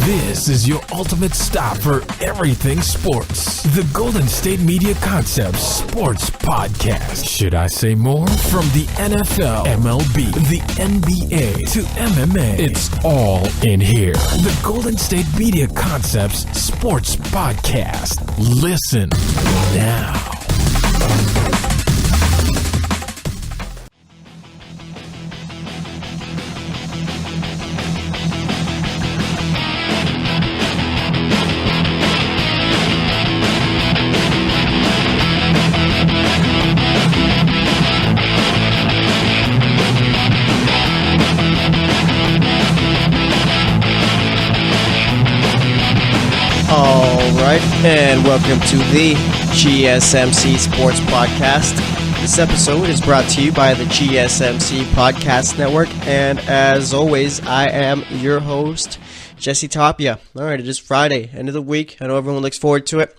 This is your ultimate stop for everything sports. The Golden State Media Concepts Sports Podcast. Should I say more? From the NFL, MLB, the NBA to MMA, it's all in here. The Golden State Media Concepts Sports Podcast. Listen now. And welcome to the GSMC Sports Podcast. This episode is brought to you by the GSMC Podcast Network, and as always, I am your host, Jesse Tapia. Alright, it is Friday, end of the week. I know everyone looks forward to it.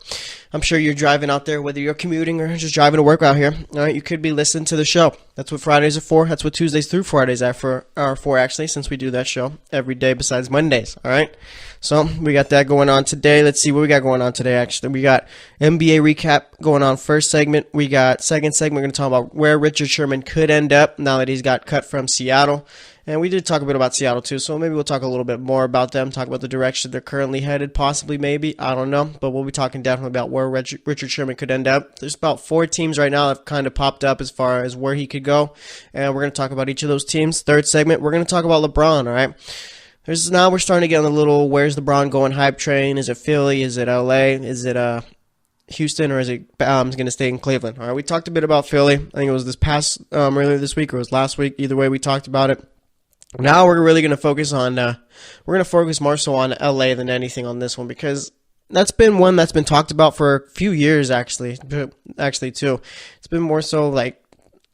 I'm sure you're driving out there, whether you're commuting or just driving to work out here. Alright, you could be listening to the show. That's what Fridays are for. That's what Tuesdays through Fridays are for, actually, since we do that show every day besides Mondays. Alright, so we got that going on today. Let's see what we got going on today, actually. We got NBA recap going on first segment. We got second segment. We're going to talk about where Richard Sherman could end up now that he's got cut from Seattle. And we did talk a bit about Seattle too, so maybe we'll talk a little bit more about them, talk about the direction they're currently headed, possibly, maybe, I don't know. But we'll be talking definitely about where Richard Sherman could end up. There's about 4 teams right now that have kind of popped up as far as where he could go, and we're going to talk about each of those teams. Third segment, we're going to talk about LeBron, all right? Now we're starting to get on the little where's LeBron going hype train. Is it Philly? Is it LA? Is it Houston, or is it going to stay in Cleveland? All right, we talked a bit about Philly. I think it was this past earlier this week, or it was last week. Either way, we talked about it. Now we're really going to focus on more so on LA than anything on this one, because that's been one that's been talked about for a few years actually too. It's been more so like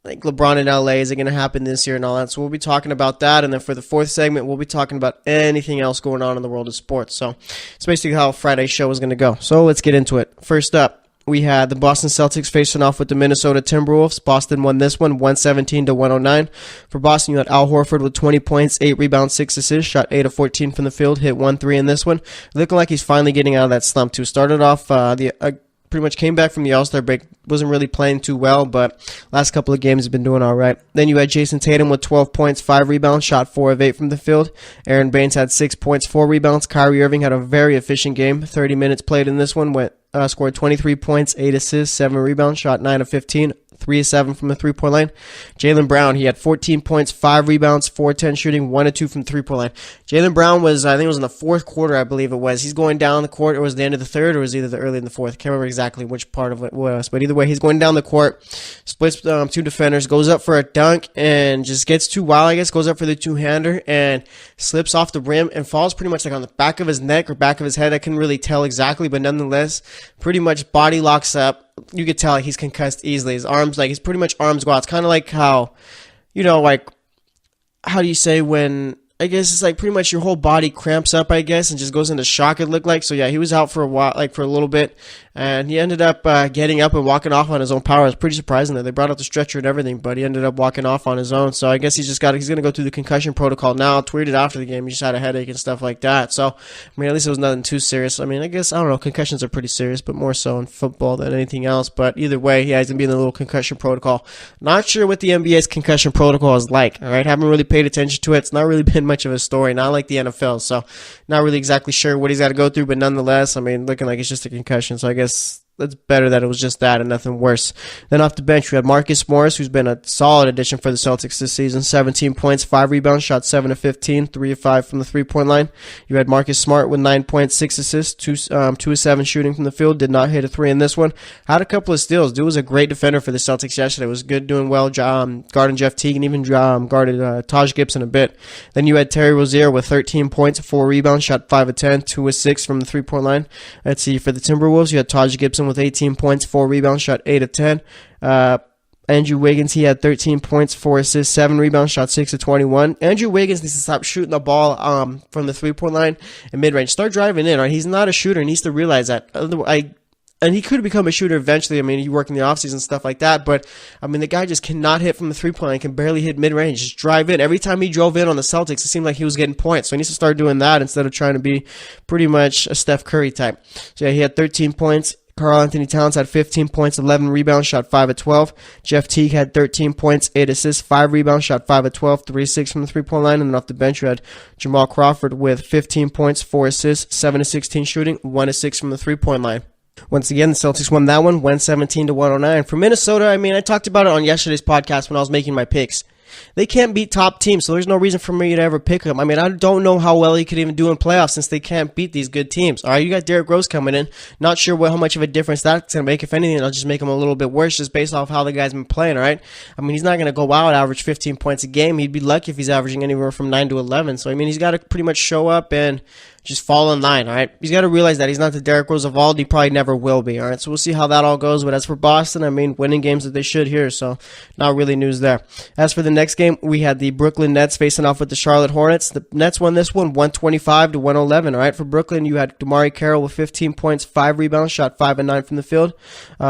LeBron in LA, is it going to happen this year and all that. So we'll be talking about that, and then for the fourth segment we'll be talking about anything else going on in the world of sports. So it's basically how Friday's show is going to go. So let's get into it. First up, we had the Boston Celtics facing off with the Minnesota Timberwolves. Boston won this one 117-109. For Boston, you had Al Horford with 20 points, 8 rebounds, 6 assists, shot 8 of 14 from the field, hit 1 3 in this one. Looking like he's finally getting out of that slump too. Started off pretty much came back from the All-Star break, wasn't really playing too well, but last couple of games have been doing all right. Then you had Jason Tatum with 12 points, 5 rebounds, shot 4 of 8 from the field. Aaron Baines had 6 points, 4 rebounds. Kyrie Irving had a very efficient game, 30 minutes played in this one, scored 23 points, 8 assists, 7 rebounds, shot 9 of 15, 3 of 7 from the three-point line. Jaylen Brown, he had 14 points, 5 rebounds, 4-10 shooting, 1 of 2 from the three-point line. Jaylen Brown was, I think it was in the fourth quarter, I believe it was. He's going down the court, or was it the end of the third, or was it either the early in the fourth? I can't remember exactly which part of it was, but either way, he's going down the court, splits 2 defenders, goes up for a dunk, and just gets too wild, I guess, goes up for the two-hander, and slips off the rim, and falls pretty much like on the back of his neck or back of his head. I couldn't really tell exactly, but nonetheless, pretty much body locks up. You could tell he's concussed easily. His arms, he's pretty much arms go out. It's kind of like how, how do you say when, I guess it's like pretty much your whole body cramps up, I guess, and just goes into shock, it looked like. So yeah, he was out for a while, for a little bit, and he ended up getting up and walking off on his own power. It was pretty surprising that they brought out the stretcher and everything, but he ended up walking off on his own. So I guess he's going to go through the concussion protocol now. Tweeted after the game, he just had a headache and stuff like that. So, I mean, at least it was nothing too serious. I mean, I guess, I don't know, concussions are pretty serious, but more so in football than anything else. But either way, yeah, he's going to be in the little concussion protocol. Not sure what the NBA's concussion protocol is like, all right? Haven't really paid attention to it. It's not really been much of a story, not like the NFL. So, not really exactly sure what he's got to go through, but nonetheless, I mean, looking like it's just a concussion. So, I guess that's better that it was just that and nothing worse. Then off the bench, we had Marcus Morris, who's been a solid addition for the Celtics this season. 17 points, 5 rebounds, shot 7 of 15, 3 of 5 from the three-point line. You had Marcus Smart with 9 points, 6 assists, 2 of 7 shooting from the field. Did not hit a 3 in this one. Had a couple of steals. Dude was a great defender for the Celtics yesterday. Was good, doing well, guarding Jeff Teague, and even guarded Taj Gibson a bit. Then you had Terry Rozier with 13 points, 4 rebounds, shot 5 of 10, 2 of 6 from the three-point line. Let's see, for the Timberwolves, you had Taj Gibson with 18 points, 4 rebounds, shot 8 of 10. Andrew Wiggins, he had 13 points, 4 assists, 7 rebounds, shot 6 of 21. Andrew Wiggins needs to stop shooting the ball from the three-point line and mid-range. Start driving in. Right? He's not a shooter. He needs to realize that. And he could become a shooter eventually. I mean, he worked in the offseason and stuff like that. But, I mean, the guy just cannot hit from the three-point line, can barely hit mid-range, just drive in. Every time he drove in on the Celtics, it seemed like he was getting points. So he needs to start doing that instead of trying to be pretty much a Steph Curry type. So, yeah, he had 13 points. Karl Anthony Towns had 15 points, 11 rebounds, shot 5 of 12. Jeff Teague had 13 points, 8 assists, 5 rebounds, shot 5 of 12, 3-6 from the three-point line. And then off the bench, you had Jamal Crawford with 15 points, 4 assists, 7 of 16 shooting, 1 of 6 from the three-point line. Once again, the Celtics won that one, 117-109. For Minnesota, I mean, I talked about it on yesterday's podcast when I was making my picks. They can't beat top teams, so there's no reason for me to ever pick them. I mean, I don't know how well he could even do in playoffs since they can't beat these good teams. All right, you got Derrick Rose coming in. Not sure how much of a difference that's going to make. If anything, it'll just make him a little bit worse just based off how the guy's been playing, all right? I mean, he's not going to go out, average 15 points a game. He'd be lucky if he's averaging anywhere from 9 to 11. So, I mean, he's got to pretty much show up and just fall in line, all right? He's got to realize that he's not the Derrick Rose of old. He probably never will be, all right? So we'll see how that all goes. But as for Boston, I mean, winning games that they should here, so not really news there. As for the next game, we had the Brooklyn Nets facing off with the Charlotte Hornets. The Nets won this one 125-111, all right? For Brooklyn, you had DeMarre Carroll with 15 points, 5 rebounds, shot 5 of 9 from the field.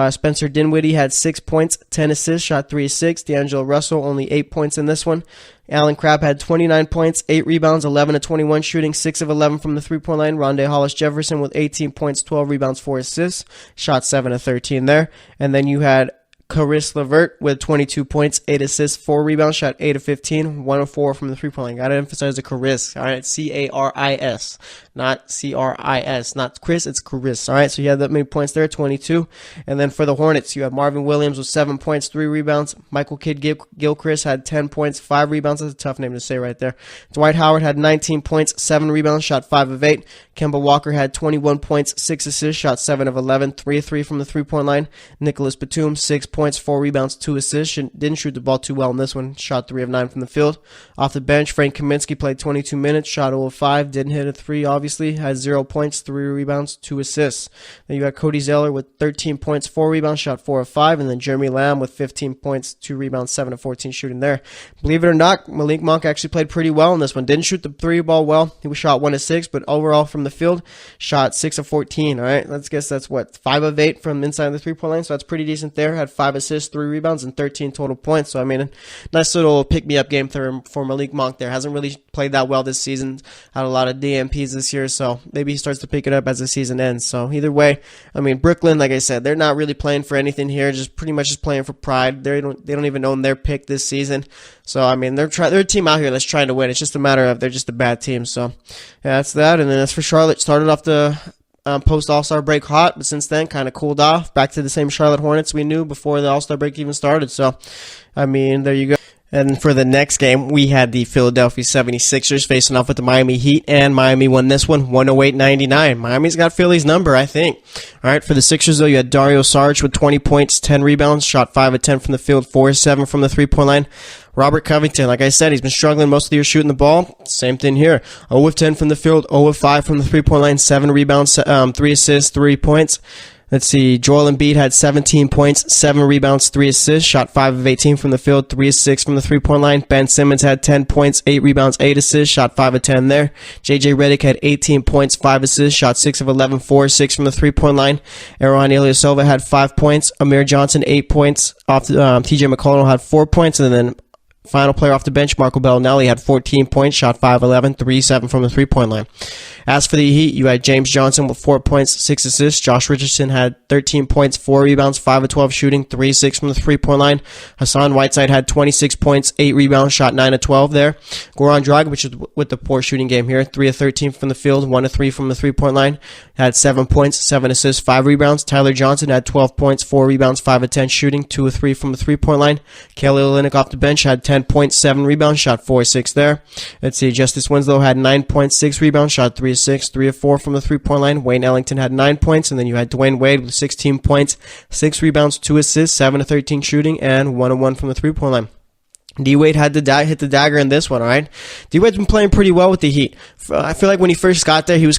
Spencer Dinwiddie had 6 points, 10 assists, shot 3 of 6. D'Angelo Russell only 8 points in this one. Alan Crabb had 29 points, 8 rebounds, 11 of 21 shooting, 6 of 11 from the three-point line. Rondé Hollis-Jefferson with 18 points, 12 rebounds, 4 assists, shot 7 of 13 there. And then you had Caris LeVert with 22 points, 8 assists, 4 rebounds, shot 8 of 15, 1 of 4 from the three-point line. Gotta emphasize the Caris, all right? C-A-R-I-S, not C-R-I-S. Not Chris, it's Caris, all right? So you had that many points there, 22. And then for the Hornets, you had Marvin Williams with 7 points, 3 rebounds. Michael Kidd-Gilchrist had 10 points, 5 rebounds. That's a tough name to say right there. Dwight Howard had 19 points, 7 rebounds, shot 5 of 8. Kemba Walker had 21 points, 6 assists, shot 7 of 11, 3 of 3 from the three-point line. Nicholas Batum, 6 points, 4 rebounds, 2 assists. Didn't shoot the ball too well in this one. Shot 3 of 9 from the field. Off the bench, Frank Kaminsky played 22 minutes, shot 0 of 5, didn't hit a 3, obviously. Had 0 points, 3 rebounds, 2 assists. Then you got Cody Zeller with 13 points, 4 rebounds, shot 4 of 5. And then Jeremy Lamb with 15 points, 2 rebounds, 7 of 14 shooting there. Believe it or not, Malik Monk actually played pretty well in this one. Didn't shoot the 3 ball well. He was shot 1 of 6, but overall from the field, shot 6 of 14. All right, let's guess that's what, 5 of 8 from inside the three-point line. So that's pretty decent there. Had 5 assists, 3 rebounds, and 13 total points. So, I mean, a nice little pick-me-up game for Malik Monk there. Hasn't really played that well this season. Had a lot of DMPs this year, so maybe he starts to pick it up as the season ends. So either way, I mean, Brooklyn, like I said, they're not really playing for anything here. Just pretty much just playing for pride. They don't even own their pick this season. So, I mean, they're a team out here that's trying to win. It's just a matter of they're just a bad team. So, yeah, that's that. And then as for Charlotte, started off the post All-Star break hot, but since then kind of cooled off. Back to the same Charlotte Hornets we knew before the All-Star break even started. So, I mean, there you go. And for the next game, we had the Philadelphia 76ers facing off with the Miami Heat, and Miami won this one 108-99. Miami's got Philly's number, I think. All right, for the Sixers, though, you had Dario Saric with 20 points, 10 rebounds, shot 5 of 10 from the field, 4 of 7 from the three-point line. Robert Covington, like I said, he's been struggling most of the year shooting the ball. Same thing here. 0 of 10 from the field, 0 of 5 from the three-point line, 7 rebounds, 3 assists, 3 points. Let's see, Joel Embiid had 17 points, 7 rebounds, 3 assists, shot 5 of 18 from the field, 3 of 6 from the three-point line. Ben Simmons had 10 points, 8 rebounds, 8 assists, shot 5 of 10 there. JJ Redick had 18 points, 5 assists, shot 6 of 11, 4 of 6 from the three-point line. Aaron Ilyasova had 5 points, Amir Johnson 8 points, TJ McConnell had 4 points, and then final player off the bench, Marco Bellinelli, had 14 points, shot 5-11, 3-7 from the three-point line. As for the Heat, you had James Johnson with 4 points, 6 assists. Josh Richardson had 13 points, 4 rebounds, 5 of 12 shooting, 3-6 from the three-point line. Hassan Whiteside had 26 points, 8 rebounds, shot 9 of 12 there. Goran Dragic with the poor shooting game here, 3 of 13 from the field, 1 of 3 from the three-point line. Had 7 points, 7 assists, 5 rebounds. Tyler Johnson had 12 points, 4 rebounds, 5 of 10 shooting, 2 of 3 from the three-point line. Kelly Olynyk off the bench had 10 points, 7 rebounds, shot 4 of 6 there. Let's see, Justice Winslow had 9 points, 6 rebounds, shot 3 of 6, 3 of 4 from the three-point line. Wayne Ellington had 9 points, and then you had Dwayne Wade with 16 points, 6 rebounds, 2 assists, 7 of 13 shooting, and 1 of 1 from the three-point line. D-Wade had to hit the dagger in this one, all right? D-Wade's been playing pretty well with the Heat. I feel like when he first got there, he was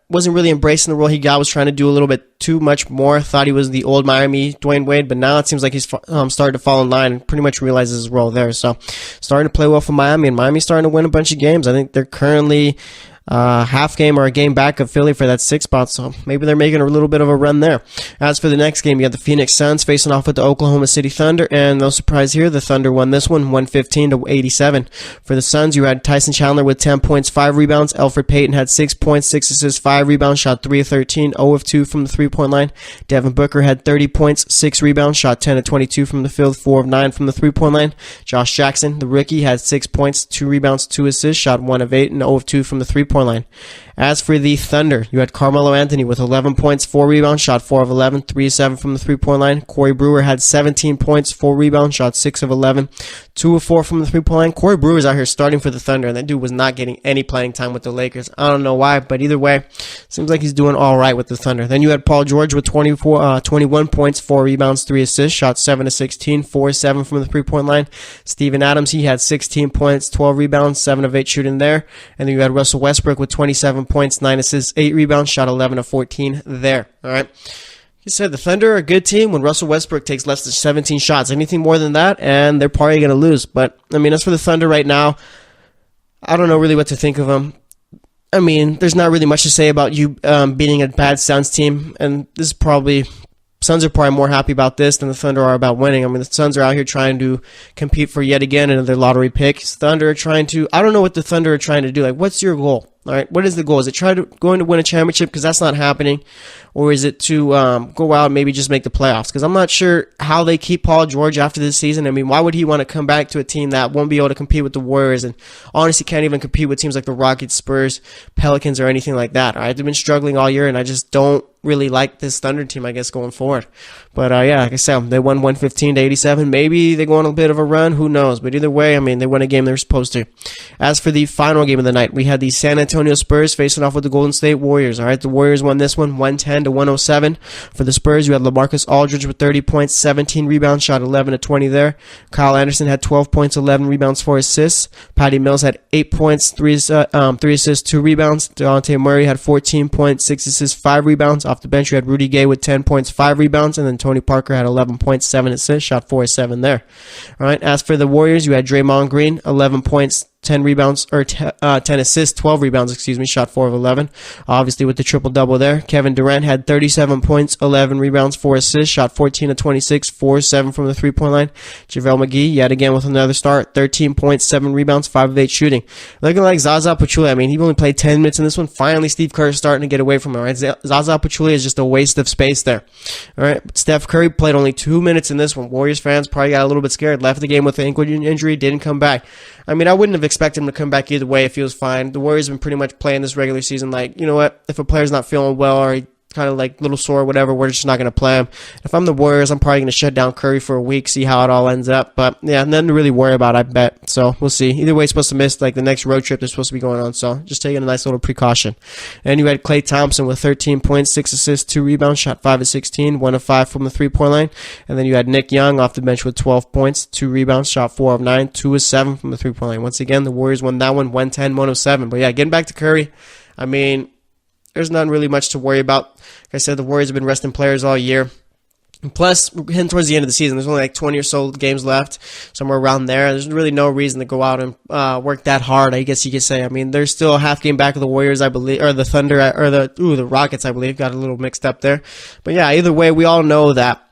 wasn't really embracing the role he got, was trying to do a little bit too much more. Thought he was the old Miami Dwayne Wade, but now it seems like he's starting to fall in line and pretty much realizes his role there. So starting to play well for Miami, and Miami's starting to win a bunch of games. I think they're currently half game or a game back of Philly for that 6th spot, so maybe they're making a little bit of a run there. As for the next game, you got the Phoenix Suns facing off with the Oklahoma City Thunder, and no surprise here, the Thunder won this one 115-87. For the Suns, you had Tyson Chandler with 10 points, 5 rebounds. Elfrid Payton had 6 points, 6 assists, 5 rebounds, shot 3 of 13, 0 of 2 from the three-point line. Devin Booker had 30 points, 6 rebounds, shot 10 of 22 from the field, 4 of 9 from the three-point line. Josh Jackson, the rookie, had 6 points, 2 rebounds, 2 assists, shot 1 of 8, and 0 of 2 from the three-point line. As for the Thunder, you had Carmelo Anthony with 11 points, 4 rebounds, shot 4 of 11, 3 of 7 from the three-point line. Corey Brewer had 17 points, 4 rebounds, shot 6 of 11, 2 of 4 from the three-point line. Corey Brewer is out here starting for the Thunder, and that dude was not getting any playing time with the Lakers. I don't know why, but either way, seems like he's doing all right with the Thunder. Then you had Paul George with 21 points, 4 rebounds, 3 assists, shot 7 of 16, 4 of 7 from the three-point line. Steven Adams, he had 16 points, 12 rebounds, 7 of 8 shooting there. And then you had Russell Westbrook with 27 points, 9 assists, 8 rebounds, shot 11 of 14 there. All right. Like I said, the Thunder are a good team when Russell Westbrook takes less than 17 shots. Anything more than that, and they're probably going to lose. But, I mean, as for the Thunder right now, I don't know really what to think of them. I mean, there's not really much to say about you beating a bad Suns team, and this is probably... Suns are probably more happy about this than the Thunder are about winning. I mean, the Suns are out here trying to compete for yet again another lottery pick. Thunder are trying to... I don't know what the Thunder are trying to do. Like, what's your goal? All right, what is the goal? Is it going to win a championship? Because that's not happening. Or is it to go out and maybe just make the playoffs? Because I'm not sure how they keep Paul George after this season. I mean, why would he want to come back to a team that won't be able to compete with the Warriors and honestly can't even compete with teams like the Rockets, Spurs, Pelicans, or anything like that? All right, they've been struggling all year, and I just don't really like this Thunder team, I guess, going forward. But yeah, like I said, they won 115-87. Maybe they go on a bit of a run. Who knows? But either way, I mean, they won a game they were supposed to. As for the final game of the night, we had the San Antonio Spurs facing off with the Golden State Warriors. All right, the Warriors won this one 110-107. For the Spurs, you had LaMarcus Aldridge with 30 points, 17 rebounds, shot 11 of 20 there. Kyle Anderson had 12 points, 11 rebounds, 4 assists. Patty Mills had 8 points, 3 assists, 2 rebounds. DeJounte Murray had 14 points, 6 assists, 5 rebounds. Off the bench, you had Rudy Gay with 10 points, 5 rebounds, and then Tony Parker had 11 points, 7 assists, shot 4 of 7 there. All right, as for the Warriors, you had Draymond Green, 11 points, 10 rebounds, or 10 assists, 12 rebounds, shot 4 of 11. Obviously with the triple-double there. Kevin Durant had 37 points, 11 rebounds, 4 assists, shot 14 of 26, 4 of 7 from the three-point line. JaVale McGee, yet again with another start, 13 points, 7 rebounds, 5 of 8 shooting. Looking like Zaza Pachulia. I mean, he only played 10 minutes in this one. Finally, Steve Kerr is starting to get away from him, right? Zaza Pachulia is just a waste of space there. All right, Steph Curry played only 2 minutes in this one. Warriors fans probably got a little bit scared. Left the game with an ankle injury, didn't come back. I mean, I wouldn't have expected him to come back either way if he was fine. The Warriors have been pretty much playing this regular season like, you know what, if a player's not feeling well or he kind of like a little sore or whatever, we're just not going to play him. If I'm the Warriors, I'm probably going to shut down Curry for a week, see how it all ends up. But yeah, nothing to really worry about, I bet. So we'll see. Either way, he's supposed to miss like the next road trip they're supposed to be going on. So just taking a nice little precaution. And you had Klay Thompson with 13 points, 6 assists, 2 rebounds, shot 5 of 16, 1 of 5 from the three-point line. And then you had Nick Young off the bench with 12 points, 2 rebounds, shot 4 of 9, 2 of 7 from the three-point line. Once again, the Warriors won that one 110-107. But yeah, getting back to Curry, I mean, there's not really much to worry about. Like I said, the Warriors have been resting players all year. Plus, we're heading towards the end of the season. There's only like 20 or so games left, somewhere around there. There's really no reason to go out and work that hard, I guess you could say. I mean, there's still a half game back of the Warriors, I believe, or the Thunder, or the Rockets, I believe. Got a little mixed up there. But yeah, either way, we all know that.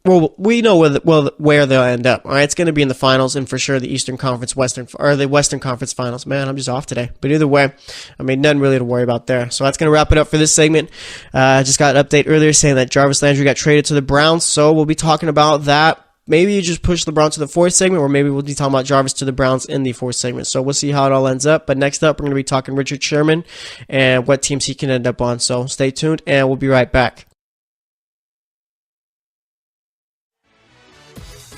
Well, we know where they'll end up. All right, it's going to be in the finals, and for sure the Western Conference Finals. Man, I'm just off today. But either way, I mean, nothing really to worry about there. So that's going to wrap it up for this segment. I just got an update earlier saying that Jarvis Landry got traded to the Browns, so we'll be talking about that. Maybe you just push LeBron to the fourth segment, or maybe we'll be talking about Jarvis to the Browns in the fourth segment. So we'll see how it all ends up. But next up, we're going to be talking Richard Sherman and what teams he can end up on. So stay tuned, and we'll be right back.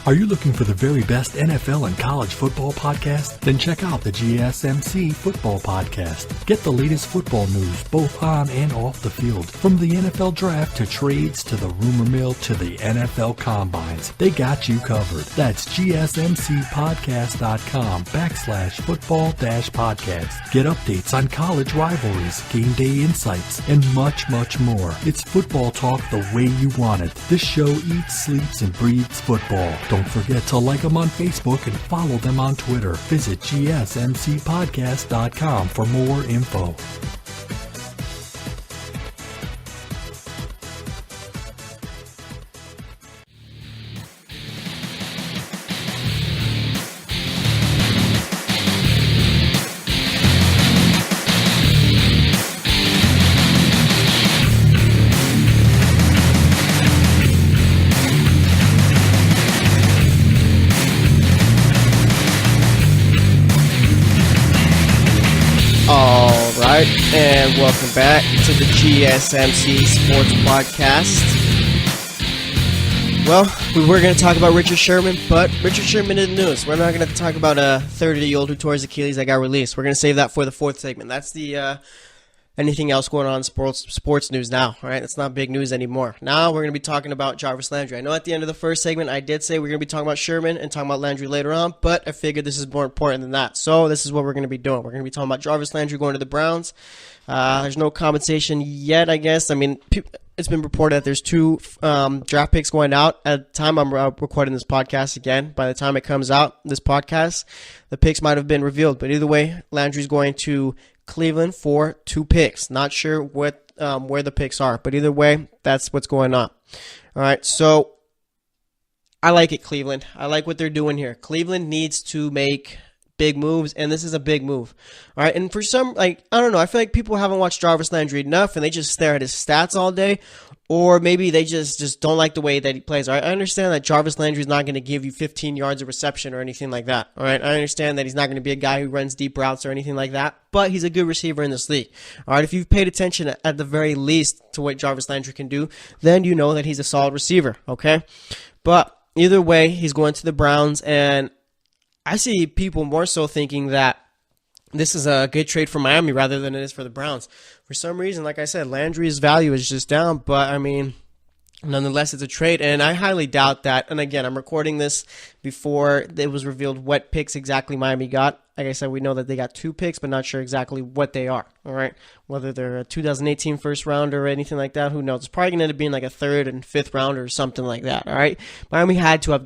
Are you looking for the very best NFL and college football podcast? Then check out the GSMC Football Podcast. Get the latest football news both on and off the field. From the NFL Draft to trades to the rumor mill to the NFL Combines. They got you covered. That's GSMCpodcast.com/football-podcast. Get updates on college rivalries, game day insights, and much, much more. It's football talk the way you want it. This show eats, sleeps, and breathes football. Don't forget to like them on Facebook and follow them on Twitter. Visit gsmcpodcast.com for more info. Alright, and welcome back to the GSMC Sports Podcast. Well, we were going to talk about Richard Sherman, but Richard Sherman in the news. We're not going to talk about a 30-year-old who tore his Achilles that got released. We're going to save that for the fourth segment. That's the anything else going on in sports news now, all right? It's not big news anymore. Now we're going to be talking about Jarvis Landry. I know at the end of the first segment I did say we're going to be talking about Sherman and talking about Landry later on, but I figured this is more important than that. So this is what we're going to be doing. We're going to be talking about Jarvis Landry going to the Browns. There's no compensation yet, I guess. I mean, it's been reported that there's two draft picks going out. At the time I'm recording this podcast again, by the time it comes out, this podcast, the picks might have been revealed. But either way, Landry's going to Cleveland for 2 picks. Not sure what where the picks are, but either way, that's what's going on. All right, so I like it, Cleveland. I like what they're doing here. Cleveland needs to make big moves, and this is a big move. All right, and for some, I don't know, I feel like people haven't watched Jarvis Landry enough, and they just stare at his stats all day, or maybe they just don't like the way that he plays. All right, I understand that Jarvis Landry is not going to give you 15 yards of reception or anything like that. All right, I understand that he's not going to be a guy who runs deep routes or anything like that, but he's a good receiver in this league. All right, if you've paid attention at the very least to what Jarvis Landry can do, then you know that he's a solid receiver, okay? But either way, he's going to the Browns, and I see people more so thinking that this is a good trade for Miami rather than it is for the Browns. For some reason, like I said, Landry's value is just down, but I mean, nonetheless, it's a trade, and I highly doubt that. And again, I'm recording this before it was revealed what picks exactly Miami got. Like I said, we know that they got 2 picks, but not sure exactly what they are, all right? Whether they're a 2018 first rounder or anything like that, who knows? It's probably going to end up being like a 3rd and 5th rounder or something like that, all right? Miami had to have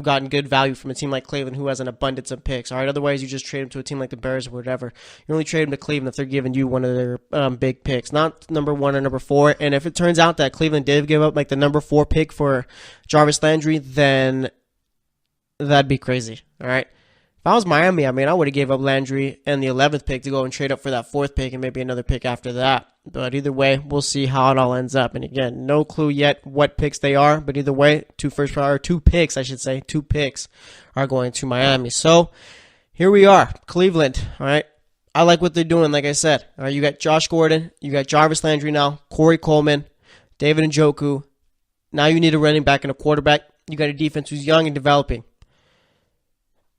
gotten good value from a team like Cleveland who has an abundance of picks. All right, otherwise you just trade them to a team like the Bears or whatever. You only trade them to Cleveland if they're giving you one of their big picks, not number 1 or number 4. And if it turns out that Cleveland did give up like the number 4 pick for Jarvis Landry, then that'd be crazy. All right. If I was Miami, I mean, I would have gave up Landry and the 11th pick to go and trade up for that 4th pick and maybe another pick after that. But either way, we'll see how it all ends up. And again, no clue yet what picks they are. But either way, 2 picks are going to Miami. So here we are, Cleveland. All right, I like what they're doing. Like I said, all right, you got Josh Gordon, you got Jarvis Landry now, Corey Coleman, David Njoku. Now you need a running back and a quarterback. You got a defense who's young and developing.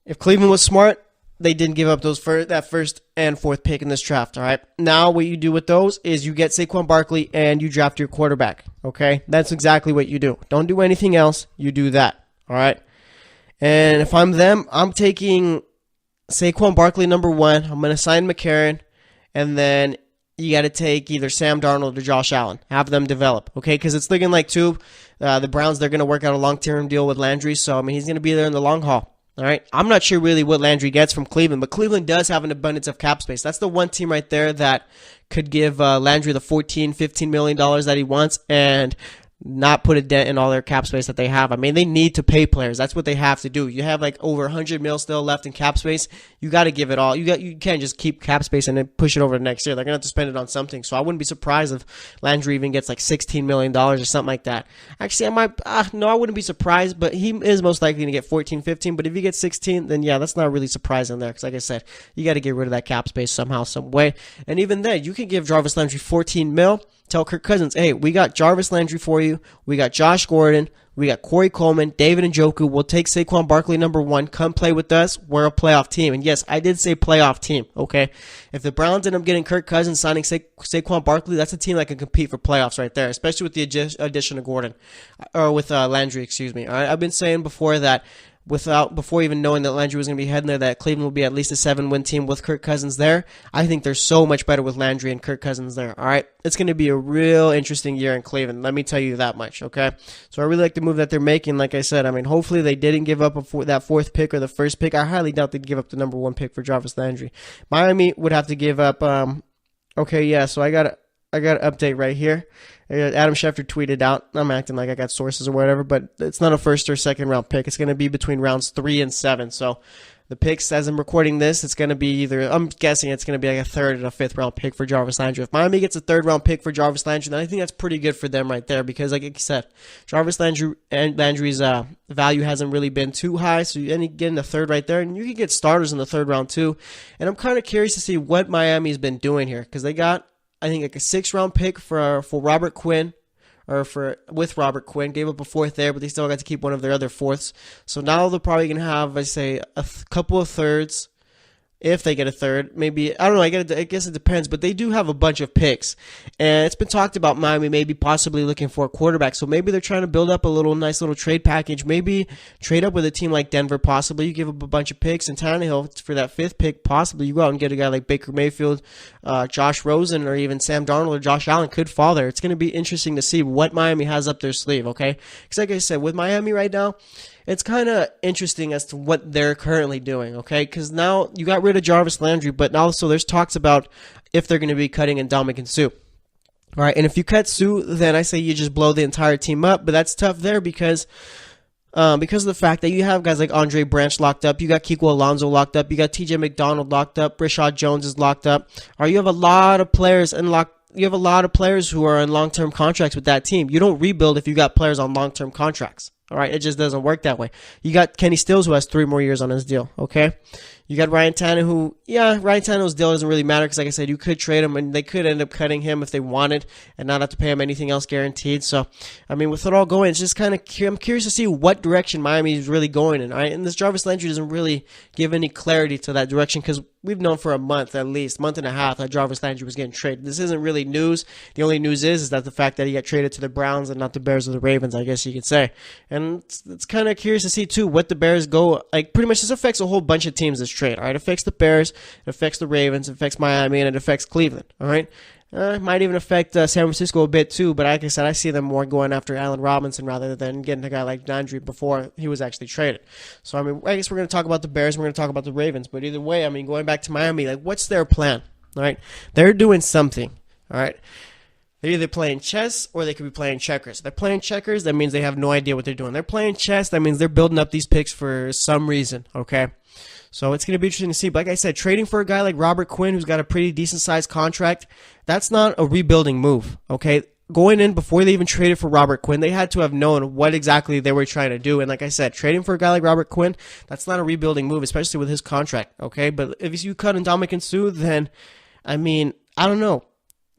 If Cleveland was smart, they didn't give up that 1st and 4th pick in this draft, all right? Now what you do with those is you get Saquon Barkley and you draft your quarterback, okay? That's exactly what you do. Don't do anything else. You do that, all right? And if I'm them, I'm taking Saquon Barkley number 1. I'm going to sign McCarron, and then you got to take either Sam Darnold or Josh Allen. Have them develop, okay? Because it's looking like, too, the Browns, they're going to work out a long-term deal with Landry, so, I mean, he's going to be there in the long haul. All right, I'm not sure really what Landry gets from Cleveland, but Cleveland does have an abundance of cap space. That's the one team right there that could give Landry the $14-15 million that he wants and not put a dent in all their cap space that they have. I mean, they need to pay players. That's what they have to do. You have like over 100 mil still left in cap space. You got to give it all. You can't just keep cap space and then push it over to next year. They're going to have to spend it on something. So I wouldn't be surprised if Landry even gets like $16 million or something like that. Actually, I wouldn't be surprised, but he is most likely to get 14, 15. But if he gets 16, then yeah, that's not really surprising there. Because like I said, you got to get rid of that cap space somehow, some way. And even then, you can give Jarvis Landry 14 mil. Tell Kirk Cousins, hey, we got Jarvis Landry for you. We got Josh Gordon. We got Corey Coleman, David Njoku. We'll take Saquon Barkley number 1. Come play with us. We're a playoff team. And yes, I did say playoff team, okay? If the Browns end up getting Kirk Cousins signing Saquon Barkley, that's a team that can compete for playoffs right there, especially with the addition of Gordon, or with Landry, excuse me. All right? I've been saying before that before even knowing that Landry was going to be heading there, that Cleveland will be at least a 7-win team with Kirk Cousins there. I think they're so much better with Landry and Kirk Cousins there. All right, it's going to be a real interesting year in Cleveland. Let me tell you that much. Okay, so I really like the move that they're making. Like I said, I mean, hopefully they didn't give up that fourth pick or the first pick. I highly doubt they'd give up the number 1 pick for Jarvis Landry. Miami would have to give up. Okay, yeah. So I got an update right here. Adam Schefter tweeted out, I'm acting like I got sources or whatever, but it's not a first or second round pick. It's going to be between rounds 3 and 7. So the picks, as I'm recording this, it's going to be I'm guessing it's going to be like a 3rd and a 5th round pick for Jarvis Landry. If Miami gets a 3rd round pick for Jarvis Landry, then I think that's pretty good for them right there, because like I said, Jarvis Landry's value hasn't really been too high, so you get in the 3rd right there, and you can get starters in the 3rd round too. And I'm kind of curious to see what Miami's been doing here, because they got, I think, like a 6th round pick for Robert Quinn, with Robert Quinn, gave up a 4th there, but they still got to keep one of their other 4ths. So now they're probably going to have, I say, a couple of 3rds, if they get a 3rd. Maybe, I don't know, I guess it depends, but they do have a bunch of picks. And it's been talked about Miami maybe possibly looking for a quarterback, so maybe they're trying to build up a nice little trade package. Maybe trade up with a team like Denver, possibly. You give up a bunch of picks, and Tannehill for that 5th pick, possibly you go out and get a guy like Baker Mayfield, Josh Rosen, or even Sam Darnold or Josh Allen could fall there. It's going to be interesting to see what Miami has up their sleeve, okay? Because like I said, with Miami right now, it's kind of interesting as to what they're currently doing, okay? Because now you got rid of Jarvis Landry, but also there's talks about if they're going to be cutting Ndamukong Suh. All right, and if you cut Suh, then I say you just blow the entire team up, but that's tough there because of the fact that you have guys like Andre Branch locked up, you got Kiko Alonso locked up, you got TJ McDonald locked up, Rashad Jones is locked up, or you have a lot of players who are on long-term contracts with that team. You don't rebuild if you got players on long-term contracts. All right, it just doesn't work that way. You got Kenny Stills, who has 3 more years on his deal, okay? You got Ryan Tannehill, Ryan Tannehill's deal doesn't really matter because, like I said, you could trade him, and they could end up cutting him if they wanted and not have to pay him anything else guaranteed. So, I mean, with it all going, it's just kind of, I'm curious to see what direction Miami is really going in, all right? And this Jarvis Landry doesn't really give any clarity to that direction because we've known for a month at least, month and a half, that Jarvis Landry was getting traded. This isn't really news. The only news is that the fact that he got traded to the Browns and not the Bears or the Ravens, I guess you could say. And it's kind of curious to see, too, what the Bears go, like, pretty much this affects a whole bunch of teams, this trade, all right? It affects the Bears, it affects the Ravens, it affects Miami, and it affects Cleveland, all right? It might even affect San Francisco a bit too, but like I said, I see them more going after Allen Robinson rather than getting a guy like Landry before he was actually traded. So, I mean, I guess we're going to talk about the Bears, we're going to talk about the Ravens, but either way, I mean, going back to Miami, like, what's their plan, all right? They're doing something, all right? They're either playing chess or they could be playing checkers. If they're playing checkers, that means they have no idea what they're doing. They're playing chess, that means they're building up these picks for some reason, okay? So it's going to be interesting to see. But like I said, trading for a guy like Robert Quinn, who's got a pretty decent-sized contract, that's not a rebuilding move, okay? Going in before they even traded for Robert Quinn, they had to have known what exactly they were trying to do. And like I said, trading for a guy like Robert Quinn, that's not a rebuilding move, especially with his contract, okay? But if you cut Ndamukong Suh, then, I mean, I don't know.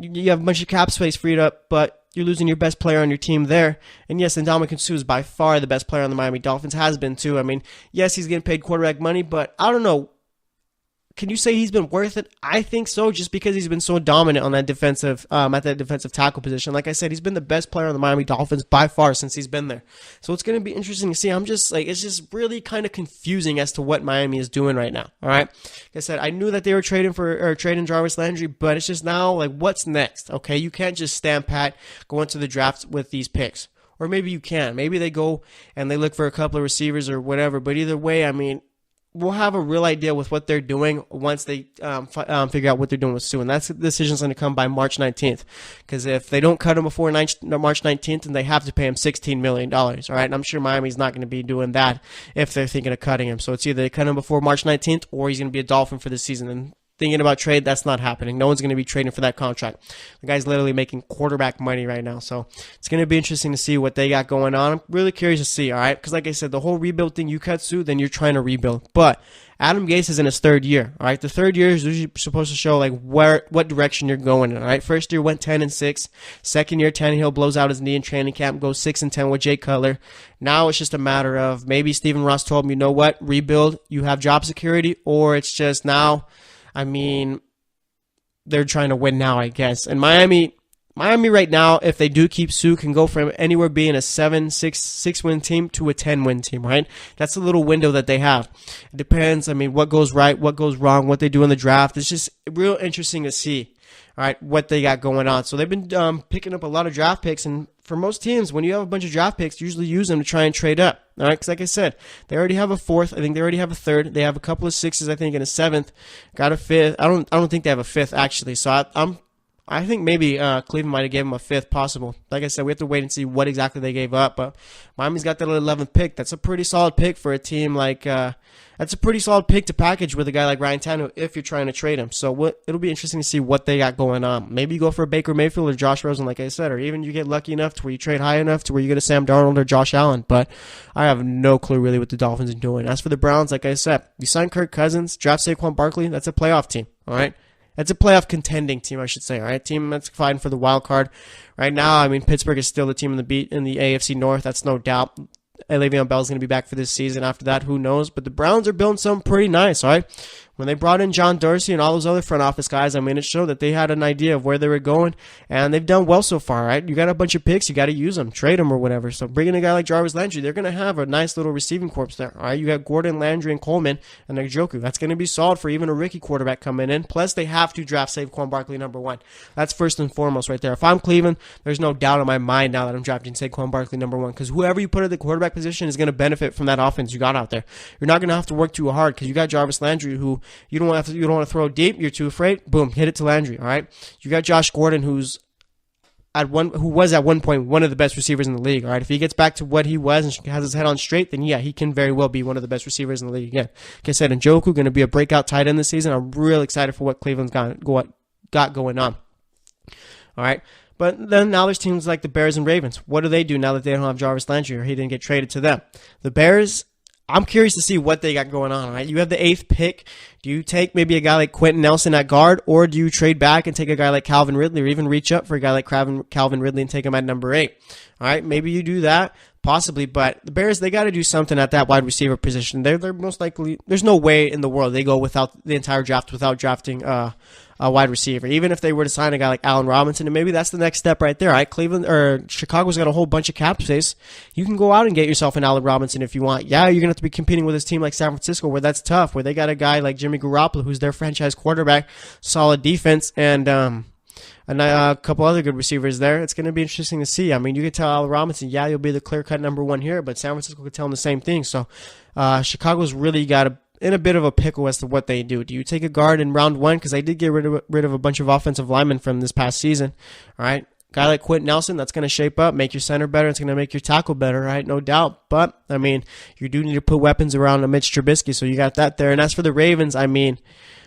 You have a bunch of cap space freed up, but you're losing your best player on your team there. And yes, Ndamukong Suh is by far the best player on the Miami Dolphins, has been too. I mean, yes, he's getting paid quarterback money, but I don't know. Can you say he's been worth it? I think so, just because he's been so dominant on that defensive, at that defensive tackle position. Like I said, he's been the best player on the Miami Dolphins by far since he's been there. So it's going to be interesting to see. I'm just like, it's just really kind of confusing as to what Miami is doing right now. All right, like I said, I knew that they were trading Jarvis Landry, but it's just now like, what's next? Okay, you can't just stand pat, go into the draft with these picks. Or maybe you can. Maybe they go and they look for a couple of receivers or whatever. But either way, I mean, we'll have a real idea with what they're doing once they figure out what they're doing with Suh. And that decision's going to come by March 19th. Because if they don't cut him before March 19th, then they have to pay him $16 million. All right? And I'm sure Miami's not going to be doing that if they're thinking of cutting him. So it's either they cut him before March 19th or he's going to be a Dolphin for the season. And thinking about trade, that's not happening. No one's going to be trading for that contract. The guy's literally making quarterback money right now. So it's going to be interesting to see what they got going on. I'm really curious to see, all right? Because like I said, the whole rebuild thing, you cut Suh, then you're trying to rebuild. But Adam Gase is in his 3rd year, all right? The 3rd year is usually supposed to show like what direction you're going in, all right? First year went 10-6. Second year, Tannehill blows out his knee in training camp, goes 6-10 with Jay Cutler. Now it's just a matter of maybe Stephen Ross told him, you know what, rebuild, you have job security, or it's just now, I mean, they're trying to win now, I guess. And Miami Miami right now, if they do keep Sue, can go from anywhere being a 6-win team to a 10-win team, right? That's a little window that they have. It depends, what goes right, what goes wrong, what they do in the draft. It's just real interesting to see, all right, what they got going on. So they've been picking up a lot of draft picks, and for most teams, when you have a bunch of draft picks, you usually use them to try and trade up, all right? Because like I said, they already have a 4th. I think they already have a 3rd. They have a couple of 6s, I think, and a 7th. Got a 5th. I don't think they have a 5th, actually. So I think maybe Cleveland might have given him a 5th possible. Like I said, we have to wait and see what exactly they gave up. But Miami's got that 11th pick. That's a pretty solid pick for a team like that's a pretty solid pick to package with a guy like Ryan Tannehill if you're trying to trade him. So it'll be interesting to see what they got going on. Maybe you go for a Baker Mayfield or Josh Rosen, like I said, or even you get lucky enough to where you trade high enough to where you get a Sam Darnold or Josh Allen. But I have no clue really what the Dolphins are doing. As for the Browns, like I said, you sign Kirk Cousins, draft Saquon Barkley, that's a playoff team, all right? That's a playoff contending team, I should say, all right? Team that's fighting for the wild card. Right now, Pittsburgh is still the team in the AFC North. That's no doubt. Le'Veon Bell's going to be back for this season. After that, who knows? But the Browns are building something pretty nice, all right? When they brought in John Dorsey and all those other front office guys, it showed that they had an idea of where they were going, and they've done well so far, right? You got a bunch of picks, you got to use them, trade them or whatever. So bringing a guy like Jarvis Landry, they're going to have a nice little receiving corps there, all right? You got Gordon, Landry, and Coleman, and Njoku. That's going to be solid for even a rookie quarterback coming in. Plus, they have to draft Saquon Barkley number 1. That's first and foremost right there. If I'm Cleveland, there's no doubt in my mind now that I'm drafting Saquon Barkley number 1, because whoever you put at the quarterback position is going to benefit from that offense you got out there. You're not going to have to work too hard because you got Jarvis Landry, who you don't want to throw deep. You're too afraid. Boom, hit it to Landry. All right. You got Josh Gordon, who was at one point one of the best receivers in the league. All right. If he gets back to what he was and has his head on straight, then yeah, he can very well be one of the best receivers in the league again. Like I said, Njoku going to be a breakout tight end this season. I'm real excited for what Cleveland's got going on. All right. But then now there's teams like the Bears and Ravens. What do they do now that they don't have Jarvis Landry or he didn't get traded to them? The Bears, I'm curious to see what they got going on, right? You have the 8th pick. Do you take maybe a guy like Quentin Nelson at guard, or do you trade back and take a guy like Calvin Ridley, or even reach up for a guy like Calvin Ridley and take him at number 8? All right, maybe you do that, possibly, but the Bears, they got to do something at that wide receiver position. They're most likely, there's no way in the world they go without the entire draft without drafting a wide receiver. Even if they were to sign a guy like Allen Robinson, and maybe that's the next step right there, right? Cleveland or Chicago's got a whole bunch of cap space. You can go out and get yourself an Allen Robinson if you want. Yeah, you're gonna have to be competing with this team like San Francisco, where that's tough, where they got a guy like Jimmy Garoppolo, who's their franchise quarterback, solid defense, and a couple other good receivers there. It's going to be interesting to see. You could tell Allen Robinson, yeah, you'll be the clear-cut number 1 here, but San Francisco could tell him the same thing. So Chicago's really got in a bit of a pickle as to what they do. Do you take a guard in round 1? Because they did get rid of a bunch of offensive linemen from this past season. All right, guy like Quentin Nelson, that's going to shape up, make your center better. It's going to make your tackle better, right? No doubt. But, you do need to put weapons around Mitch Trubisky, so you got that there. And as for the Ravens, the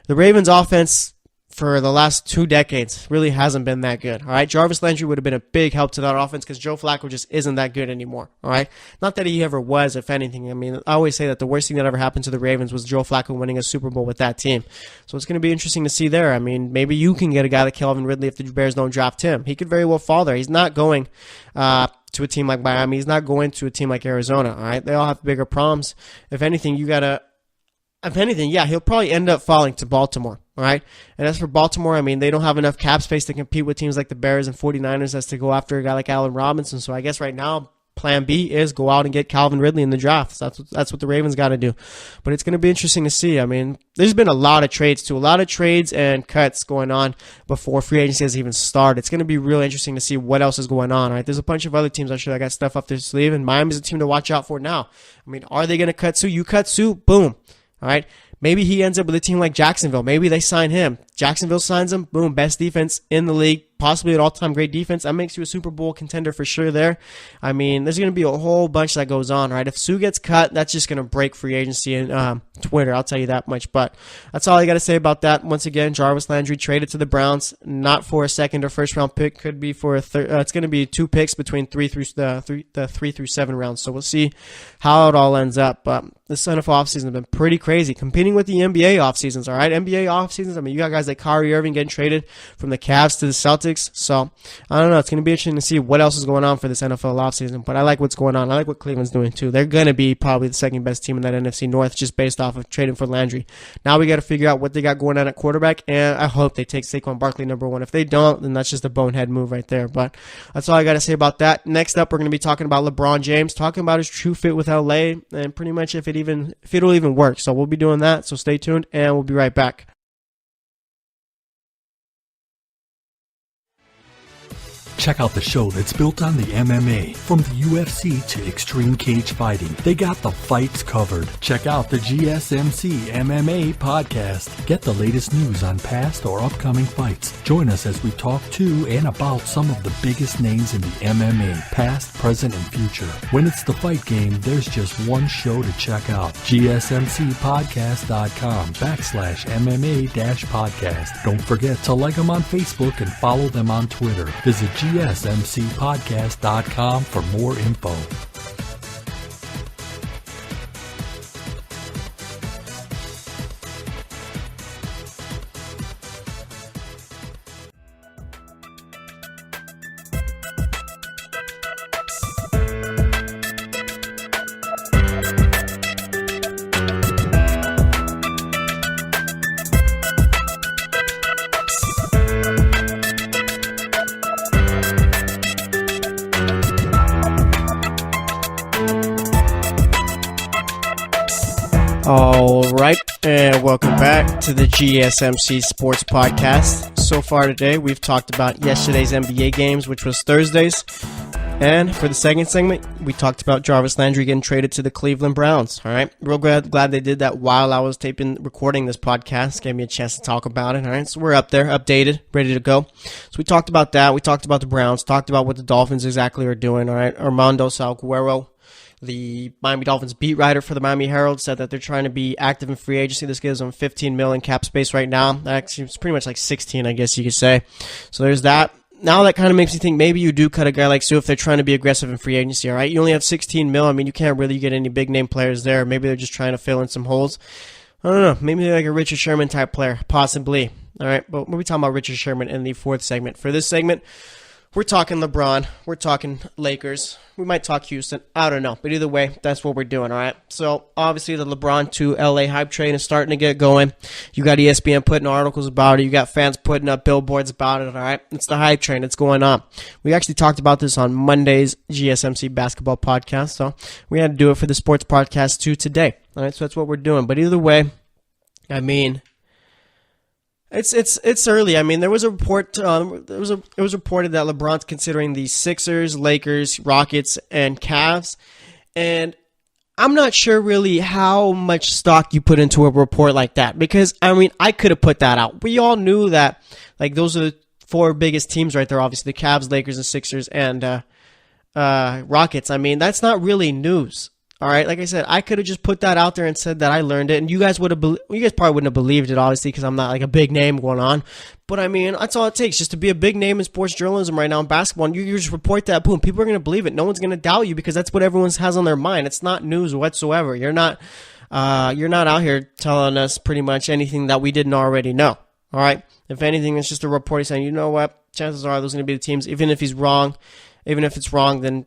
Ravens offense for the last 2 decades really hasn't been that good. All right, Jarvis Landry would have been a big help to that offense because Joe Flacco just isn't that good anymore. All right, not that he ever was, if anything. I always say that the worst thing that ever happened to the Ravens was Joe Flacco winning a Super Bowl with that team. So it's going to be interesting to see there. Maybe you can get a guy like Calvin Ridley if the Bears don't draft him. He could very well fall there. He's not going to a team like Miami. He's not going to a team like Arizona. All right, they all have bigger problems. If anything, he'll probably end up falling to Baltimore, all right? And as for Baltimore, they don't have enough cap space to compete with teams like the Bears and 49ers as to go after a guy like Allen Robinson. So I guess right now, plan B is go out and get Calvin Ridley in the draft. So that's what the Ravens got to do. But it's going to be interesting to see. There's been a lot of trades and cuts going on before free agency has even started. It's going to be real interesting to see what else is going on, all right? There's a bunch of other teams I'm sure that got stuff up their sleeve, and Miami's a team to watch out for now. Are they going to cut Sue? You cut Sue, boom. All right, maybe he ends up with a team like Jacksonville. Maybe they sign him. Jacksonville signs him. Boom, best defense in the league. Possibly an all-time great defense. That makes you a Super Bowl contender for sure there. There's going to be a whole bunch that goes on, right? If Sue gets cut, that's just going to break free agency and Twitter. I'll tell you that much. But that's all I got to say about that. Once again, Jarvis Landry traded to the Browns, not for a second or first round pick. Could be for a third. It's going to be 2 picks between 3 through 7 rounds. So we'll see how it all ends up. But this NFL offseason has been pretty crazy, competing with the NBA offseasons. All right, NBA offseasons. You got guys like Kyrie Irving getting traded from the Cavs to the Celtics. Celtics. So, I don't know. It's going to be interesting to see what else is going on for this NFL offseason. But I like what's going on. I like what Cleveland's doing, too. They're going to be probably the second best team in that NFC North just based off of trading for Landry. Now we got to figure out what they got going on at quarterback, and I hope they take Saquon Barkley number 1. If they don't, then that's just a bonehead move right there. But that's all I got to say about that. Next up, we're going to be talking about LeBron James, talking about his true fit with LA, and pretty much if it'll even work. So we'll be doing that. So stay tuned, and we'll be right back. Check out the show that's built on the MMA. From the UFC to extreme cage fighting, they got the fights covered. Check out the GSMC MMA podcast. Get the latest news on past or upcoming fights. Join us as we talk to and about some of the biggest names in the MMA, past, present, and future. When it's the fight game, there's just one show to check out. GSMCpodcast.com/MMA-podcast. Don't forget to like them on Facebook and follow them on Twitter. Visit GSMCpodcast.com for more info. All right, and welcome back to the GSMC Sports Podcast. So far today, we've talked about yesterday's NBA games, which was Thursdays. And for the second segment, we talked about Jarvis Landry getting traded to the Cleveland Browns. All right, real glad they did that while I was recording this podcast. Gave me a chance to talk about it. All right, so we're up there, updated, ready to go. So we talked about that. We talked about the Browns, talked about what the Dolphins exactly are doing. All right, Armando Salguero, the Miami Dolphins beat writer for the Miami Herald, said that they're trying to be active in free agency. This gives them $15 million cap space right now. Actually, it's pretty much like 16, I guess you could say. So there's that. Now that kind of makes me think maybe you do cut a guy like Sue if they're trying to be aggressive in free agency, all right? You only have 16 mil. I mean, you can't really get any big name players there. Maybe they're just trying to fill in some holes. I don't know. Maybe they're like a Richard Sherman type player, possibly. All right, but we'll be talking about Richard Sherman in the fourth segment. For this segment, we're talking LeBron. We're talking Lakers. We might talk Houston. I don't know. But either way, that's what we're doing, all right? So, obviously, the LeBron to LA hype train is starting to get going. You got ESPN putting articles about it. You got fans putting up billboards about it, all right? It's the hype train. It's going on. We actually talked about this on Monday's GSMC basketball podcast, so we had to do it for the sports podcast too today. All right, so that's what we're doing. But either way, I mean, It's early. I mean, there was a report. It was reported that LeBron's considering the Sixers, Lakers, Rockets, and Cavs, and I'm not sure really how much stock you put into a report like that, because I mean, I could have put that out. We all knew that, like, those are the four biggest teams right there. Obviously, the Cavs, Lakers, and Sixers, and Rockets. I mean, that's not really news. All right, like I said, I could have just put that out there and said that I learned it, and you guys probably wouldn't have believed it, obviously, because I'm not like a big name going on. But I mean, that's all it takes, just to be a big name in sports journalism right now in basketball. And you just report that, boom, people are going to believe it. No one's going to doubt you because that's what everyone has on their mind. It's not news whatsoever. You're not out here telling us pretty much anything that we didn't already know. All right, if anything, it's just a report saying, you know what, chances are those are going to be the teams, even if he's wrong. Even if it's wrong, then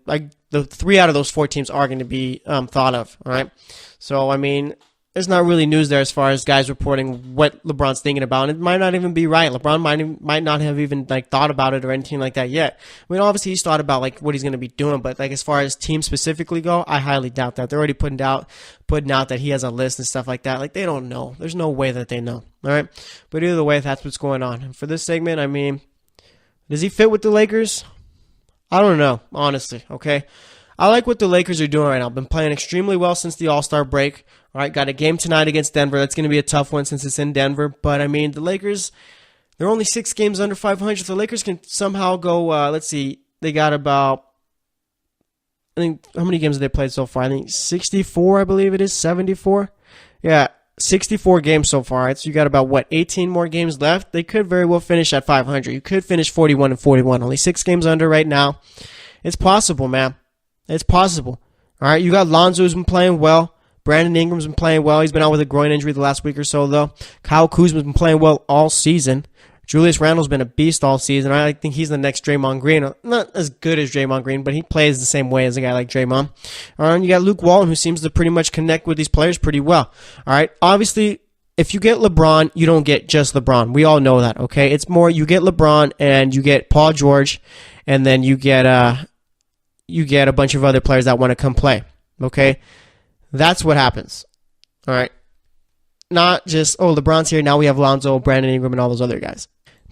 the 3 out of those 4 teams are going to be thought of, all right? So, I mean, there's not really news there as far as guys reporting what LeBron's thinking about. And it might not even be right. LeBron might not have even like thought about it or anything like that yet. I mean, obviously he's thought about like what he's going to be doing, but like as far as teams specifically go, I highly doubt that. They're already putting out that he has a list and stuff like that. Like they don't know. There's no way that they know, all right? But either way, that's what's going on. And for this segment, I mean, does he fit with the Lakers? I don't know, honestly, okay? I like what the Lakers are doing right now. Been playing extremely well since the All-Star break. All right, got a game tonight against Denver. That's going to be a tough one since it's in Denver. But, I mean, the Lakers, they're only 6 games under 500. If the Lakers can somehow go, let's see, they got about, I think, how many games have they played so far? I think 64, I believe it is, 74? Yeah, 64 games so far. Right? So you got about, 18 more games left? They could very well finish at 500. You could finish 41-41. Only 6 games under right now. It's possible, man. It's possible. All right, you got Lonzo who's been playing well. Brandon Ingram's been playing well. He's been out with a groin injury the last week or so, though. Kyle Kuzma's been playing well all season. Julius Randle's been a beast all season. I think he's the next Draymond Green. Not as good as Draymond Green, but he plays the same way as a guy like Draymond. And you got Luke Walton, who seems to pretty much connect with these players pretty well. All right. Obviously, if you get LeBron, you don't get just LeBron. We all know that, okay? It's more you get LeBron and you get Paul George, and then you get a bunch of other players that want to come play, okay? That's what happens, all right? Not just, oh, LeBron's here, now we have Lonzo, Brandon Ingram, and all those other guys.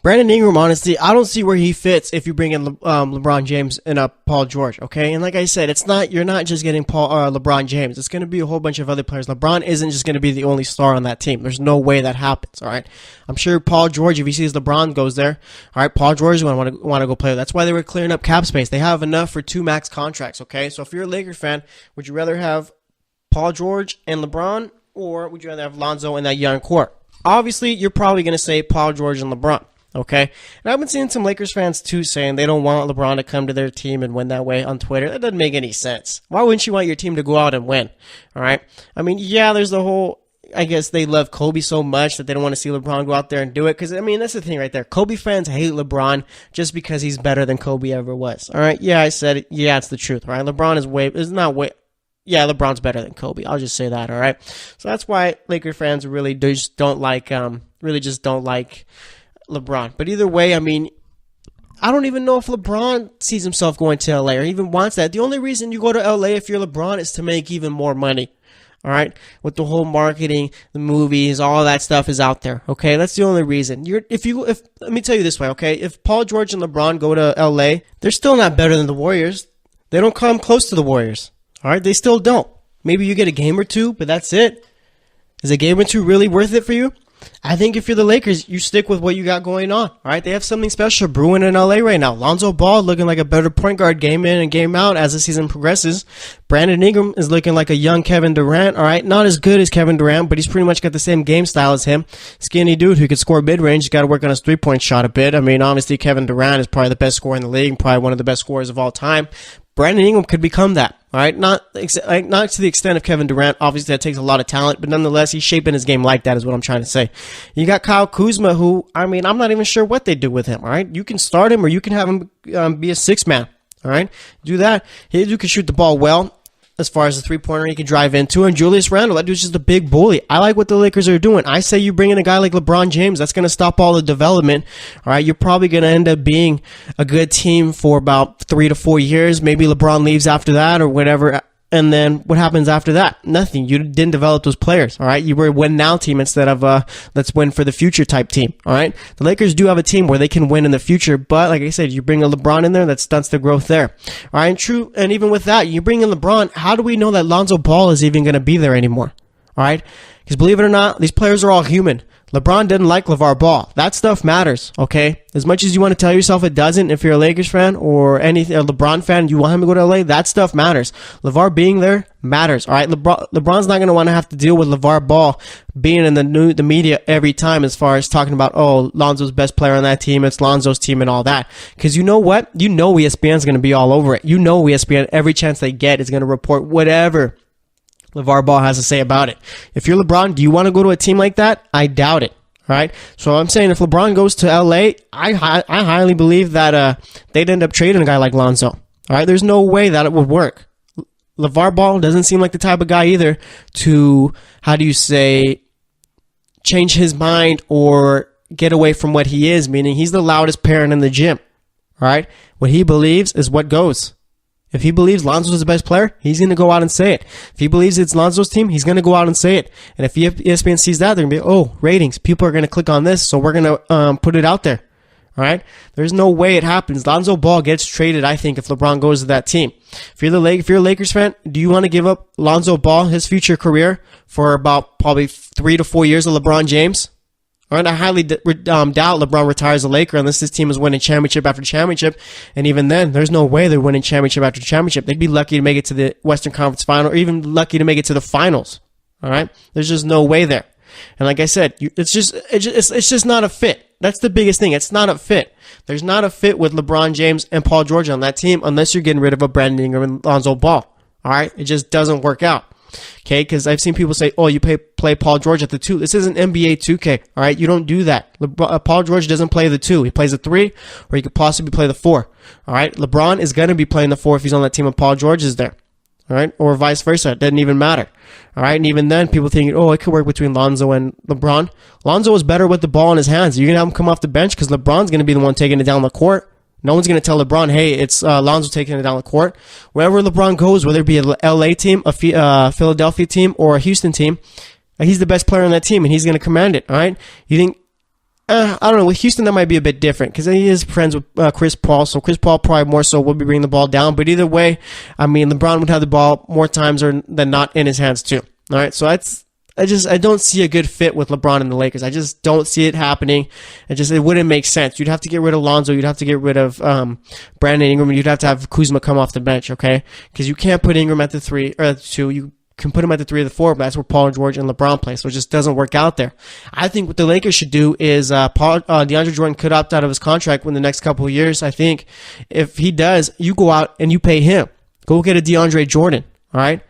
Brandon Ingram, honestly, I don't see where he fits if you bring in LeBron James and Paul George, okay? And like I said, you're not just getting LeBron James. It's going to be a whole bunch of other players. LeBron isn't just going to be the only star on that team. There's no way that happens, all right? I'm sure Paul George, if he sees LeBron goes there, all right, Paul George is going to want to go play. That's why they were clearing up cap space. They have enough for 2 max contracts, okay? So if you're a Lakers fan, would you rather have Paul George and LeBron, or would you rather have Lonzo and that young core? Obviously, you're probably going to say Paul George and LeBron. Okay, and I've been seeing some Lakers fans too saying they don't want LeBron to come to their team and win that way on Twitter. That doesn't make any sense. Why wouldn't you want your team to go out and win? All right, I mean, yeah, there's the whole, I guess they love Kobe so much that they don't want to see LeBron go out there and do it. Because, I mean, that's the thing right there. Kobe fans hate LeBron just because he's better than Kobe ever was. All right, yeah, I said it. Yeah, it's the truth. All right, yeah, LeBron's better than Kobe. I'll just say that, all right? So that's why Laker fans really just don't like LeBron. But either way, I mean, I don't even know if LeBron sees himself going to LA or even wants that. The only reason you go to LA if you're LeBron is to make even more money. All right, with the whole marketing, the movies, all that stuff is out there. Okay, that's the only reason. If let me tell you this way, okay, if Paul George and LeBron go to LA, they're still not better than the Warriors. They don't come close to the Warriors. All right, they still don't. Maybe you get a game or two, but that's it. Is a game or two really worth it for you? I think if you're the Lakers, you stick with what you got going on. All right, they have something special brewing in LA right now. Lonzo Ball looking like a better point guard game in and game out as the season progresses. Brandon Ingram is looking like a young Kevin Durant. All right, not as good as Kevin Durant, but he's pretty much got the same game style as him. Skinny dude who could score mid-range. He's got to work on his three-point shot a bit. I mean, obviously Kevin Durant is probably the best scorer in the league, probably one of the best scorers of all time. Brandon Ingram could become that, all right? Not to the extent of Kevin Durant. Obviously, that takes a lot of talent, but nonetheless, he's shaping his game like that is what I'm trying to say. You got Kyle Kuzma, who, I mean, I'm not even sure what they do with him, all right? You can start him or you can have him be a six-man, all right? Do that. You can shoot the ball well. As far as the three-pointer, he can drive into. And Julius Randle, that dude's just a big bully. I like what the Lakers are doing. I say you bring in a guy like LeBron James. That's going to stop all the development. All right, you're probably going to end up being a good team for about 3 to 4 years. Maybe LeBron leaves after that or whatever. And then what happens after that? Nothing. You didn't develop those players, all right? You were a win-now team instead of let's win for the future type team, all right? The Lakers do have a team where they can win in the future, but like I said, you bring a LeBron in there, that stunts the growth there, all right? And true, and even with that, you bring in LeBron, how do we know that Lonzo Ball is even going to be there anymore, all right? Because believe it or not, these players are all human. LeBron didn't like LeVar Ball. That stuff matters, okay? As much as you want to tell yourself it doesn't, if you're a Lakers fan or a LeBron fan, you want him to go to LA, that stuff matters. LeVar being there matters, all right? LeBron's not going to want to have to deal with LeVar Ball being in the media every time as far as talking about, oh, Lonzo's best player on that team, it's Lonzo's team and all that. Because you know what? You know ESPN's going to be all over it. You know ESPN, every chance they get, is going to report whatever LeVar Ball has to say about it. If you're LeBron, do you want to go to a team like that? I doubt it. All right. So I'm saying if LeBron goes to LA, I highly believe that they'd end up trading a guy like Lonzo. All right. There's no way that it would work. LeVar Ball doesn't seem like the type of guy either to, change his mind or get away from what he is, meaning he's the loudest parent in the gym. All right. What he believes is what goes. If he believes Lonzo's the best player, he's going to go out and say it. If he believes it's Lonzo's team, he's going to go out and say it. And if ESPN sees that, they're going to be, oh, ratings. People are going to click on this, so we're going to put it out there. All right? There's no way it happens. Lonzo Ball gets traded, I think, if LeBron goes to that team. If you're a Lakers fan, do you want to give up Lonzo Ball, his future career, for about probably 3 to 4 years of LeBron James? All right, I highly doubt LeBron retires a Laker unless this team is winning championship after championship. And even then, there's no way they're winning championship after championship. They'd be lucky to make it to the Western Conference Final or even lucky to make it to the finals. All right? There's just no way there. And like I said, it's just not a fit. That's the biggest thing. It's not a fit. There's not a fit with LeBron James and Paul George on that team unless you're getting rid of a Brandon Ingram and Lonzo Ball. All right? It just doesn't work out. Okay, because I've seen people say, oh, you play Paul George at the 2. This isn't NBA 2K, all right? You don't do that. Paul George doesn't play the 2. He plays the 3, or he could possibly play the 4, all right? LeBron is going to be playing the 4 if he's on that team and Paul George is there, all right? Or vice versa. It doesn't even matter, all right? And even then, people think, oh, it could work between Lonzo and LeBron. Lonzo is better with the ball in his hands. You're going to have him come off the bench because LeBron's going to be the one taking it down the court. No one's going to tell LeBron, hey, it's Lonzo taking it down the court. Wherever LeBron goes, whether it be a LA team, a Philadelphia team, or a Houston team, he's the best player on that team, and he's going to command it, all right? You think, I don't know, with Houston, that might be a bit different because he is friends with Chris Paul, so Chris Paul probably more so will be bringing the ball down. But either way, I mean, LeBron would have the ball more times than not in his hands too, all right? So I don't see a good fit with LeBron and the Lakers. I just don't see it happening. It wouldn't make sense. You'd have to get rid of Lonzo. You'd have to get rid of Brandon Ingram. You'd have to have Kuzma come off the bench, okay? Because you can't put Ingram at the 3 or at the 2. You can put him at the 3 or the 4, but that's where Paul George and LeBron play. So it just doesn't work out there. I think what the Lakers should do is DeAndre Jordan could opt out of his contract in the next couple of years. I think if he does, you go out and you pay him. Go get a DeAndre Jordan, all right?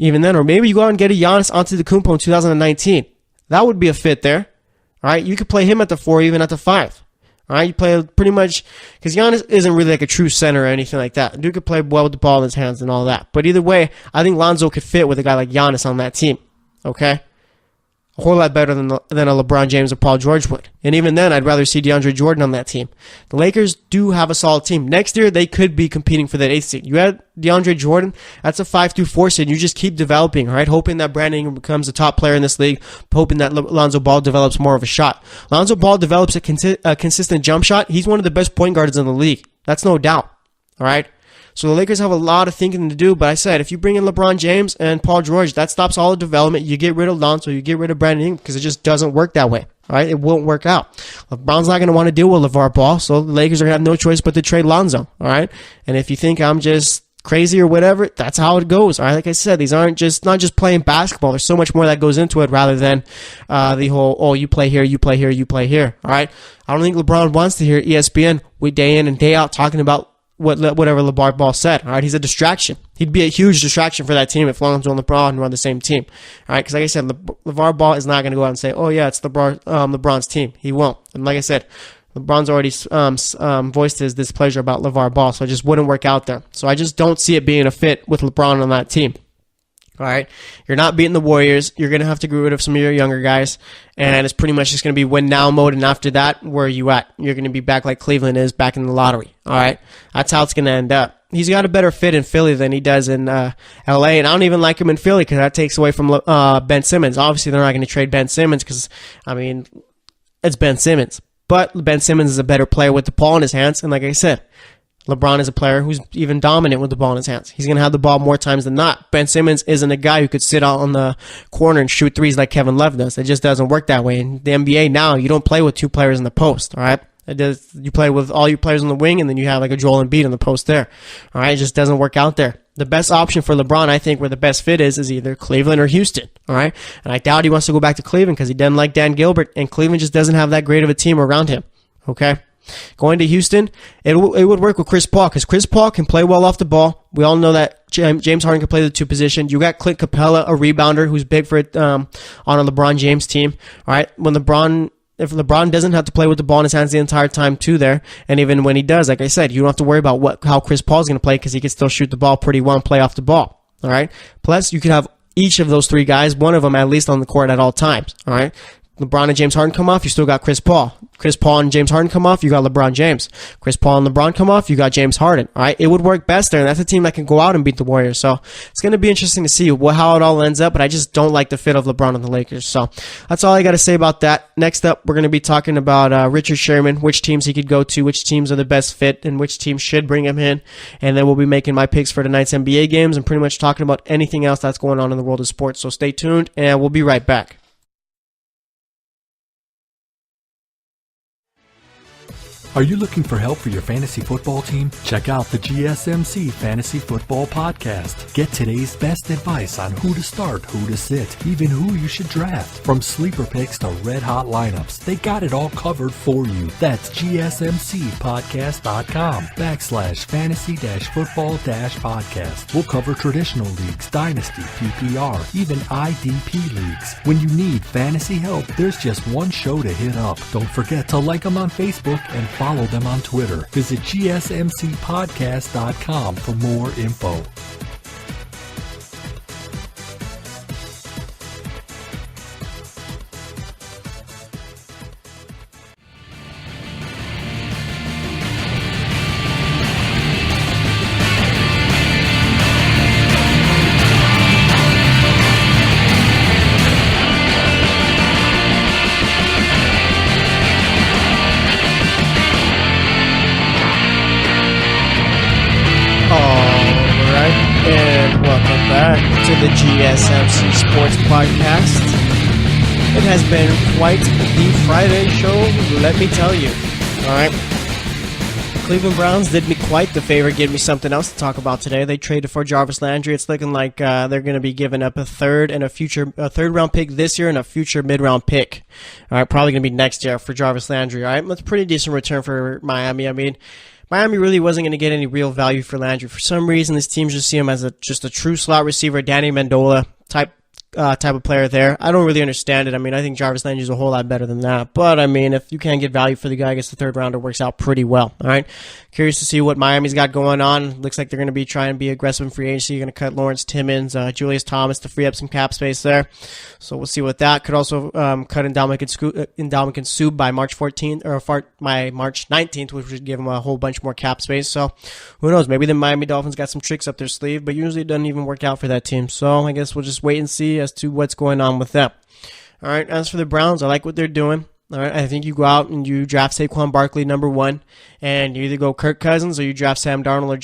Even then, or maybe you go out and get a Giannis Antetokounmpo in 2019. That would be a fit there. All right, you could play him at the 4, even at the 5. All right, you play pretty much because Giannis isn't really like a true center or anything like that. Dude could play well with the ball in his hands and all that. But either way, I think Lonzo could fit with a guy like Giannis on that team. Okay, a whole lot better than a LeBron James or Paul George would. And even then, I'd rather see DeAndre Jordan on that team. The Lakers do have a solid team. Next year, they could be competing for that 8th seed. You had DeAndre Jordan, that's a 5-4 seed. You just keep developing, all right? Hoping that Brandon Ingram becomes a top player in this league, hoping that Lonzo Ball develops more of a shot. Lonzo Ball develops a consistent jump shot. He's one of the best point guards in the league. That's no doubt, all right? So the Lakers have a lot of thinking to do, but I said, if you bring in LeBron James and Paul George, that stops all the development. You get rid of Lonzo, you get rid of Brandon Ingram, because it just doesn't work that way. All right, it won't work out. LeBron's not going to want to deal with LeVar Ball, so the Lakers are going to have no choice but to trade Lonzo. All right, and if you think I'm just crazy or whatever, that's how it goes. All right, like I said, these aren't just not just playing basketball. There's so much more that goes into it rather than the whole, oh, you play here, you play here, you play here. All right, I don't think LeBron wants to hear ESPN day in and day out talking about whatever LeVar Ball said. All right, he's a distraction. He'd be a huge distraction for that team if Lonzo and LeBron were on the same team. All right, because like I said, LeVar Ball is not going to go out and say, oh yeah, it's LeBron's team. He won't. And like I said, LeBron's already voiced his displeasure about LeVar Ball, so it just wouldn't work out there. So I just don't see it being a fit with LeBron on that team. All right, you're not beating the Warriors. You're going to have to get rid of some of your younger guys, and it's pretty much just going to be win now mode, and after that, where are you at? You're going to be back like Cleveland is back in the lottery. All right, that's how it's going to end up. He's got a better fit in Philly than he does in LA, and I don't even like him in Philly because that takes away from Ben Simmons. Obviously, they're not going to trade Ben Simmons because, I mean, it's Ben Simmons. But Ben Simmons is a better player with the ball in his hands, and like I said, LeBron is a player who's even dominant with the ball in his hands. He's going to have the ball more times than not. Ben Simmons isn't a guy who could sit out on the corner and shoot threes like Kevin Love does. It just doesn't work that way. In the NBA now, you don't play with 2 players in the post, all right? You play with all your players on the wing, and then you have like a Joel Embiid in the post there. All right, it just doesn't work out there. The best option for LeBron, I think, where the best fit is either Cleveland or Houston. All right, and I doubt he wants to go back to Cleveland because he doesn't like Dan Gilbert, and Cleveland just doesn't have that great of a team around him. Okay, going to Houston, it would work with Chris Paul because Chris Paul can play well off the ball. We all know that James Harden can play the 2 position. You got Clint Capella, a rebounder who's big for it on a LeBron James team. All right, if LeBron doesn't have to play with the ball in his hands the entire time too there, and even when he does, like I said, you don't have to worry about how Chris Paul's going to play because he can still shoot the ball pretty well and play off the ball. All right. Plus, you could have each of those 3 guys, one of them at least on the court at all times. All right. LeBron and James Harden come off, you still got Chris Paul. Chris Paul and James Harden come off, you got LeBron James. Chris Paul and LeBron come off, you got James Harden. All right, it would work best there, and that's a team that can go out and beat the Warriors. So it's going to be interesting to see how it all ends up, but I just don't like the fit of LeBron and the Lakers. So that's all I got to say about that. Next up, we're going to be talking about Richard Sherman, which teams he could go to, which teams are the best fit, and which teams should bring him in. And then we'll be making my picks for tonight's NBA games and pretty much talking about anything else that's going on in the world of sports. So stay tuned, and we'll be right back. Are you looking for help for your fantasy football team? Check out the GSMC Fantasy Football Podcast. Get today's best advice on who to start, who to sit, even who you should draft. From sleeper picks to red-hot lineups, they got it all covered for you. That's gsmcpodcast.com/fantasy-football-podcast. We'll cover traditional leagues, dynasty, PPR, even IDP leagues. When you need fantasy help, there's just one show to hit up. Don't forget to like them on Facebook and follow them on Twitter. Visit gsmcpodcast.com for more info. To the GSMC Sports Podcast. It has been quite the Friday show, let me tell you. Alright. Cleveland Browns did me quite the favor, gave me something else to talk about today. They traded for Jarvis Landry. It's looking like they're going to be giving up a third round pick this year and a future mid-round pick. Alright, probably going to be next year for Jarvis Landry. Alright, that's a pretty decent return for Miami. I mean, Miami really wasn't going to get any real value for Landry. For some reason, this team just see him as just a true slot receiver, Danny Mendola type of player there. I don't really understand it. I mean, I think Jarvis Landry is a whole lot better than that. But, I mean, if you can't get value for the guy, I guess the third rounder works out pretty well. All right. Curious to see what Miami's got going on. Looks like they're going to be trying to be aggressive in free agency. You're going to cut Lawrence Timmons, Julius Thomas to free up some cap space there. So we'll see what that could also cut Ndamukong Suh by March 14th or by March 19th, which would give him a whole bunch more cap space. So who knows? Maybe the Miami Dolphins got some tricks up their sleeve, but usually it doesn't even work out for that team. So I guess we'll just wait and see as to what's going on with them. All right. As for the Browns, I like what they're doing. All right, I think you go out and you draft Saquon Barkley number 1, and you either go Kirk Cousins or you draft Sam Darnold or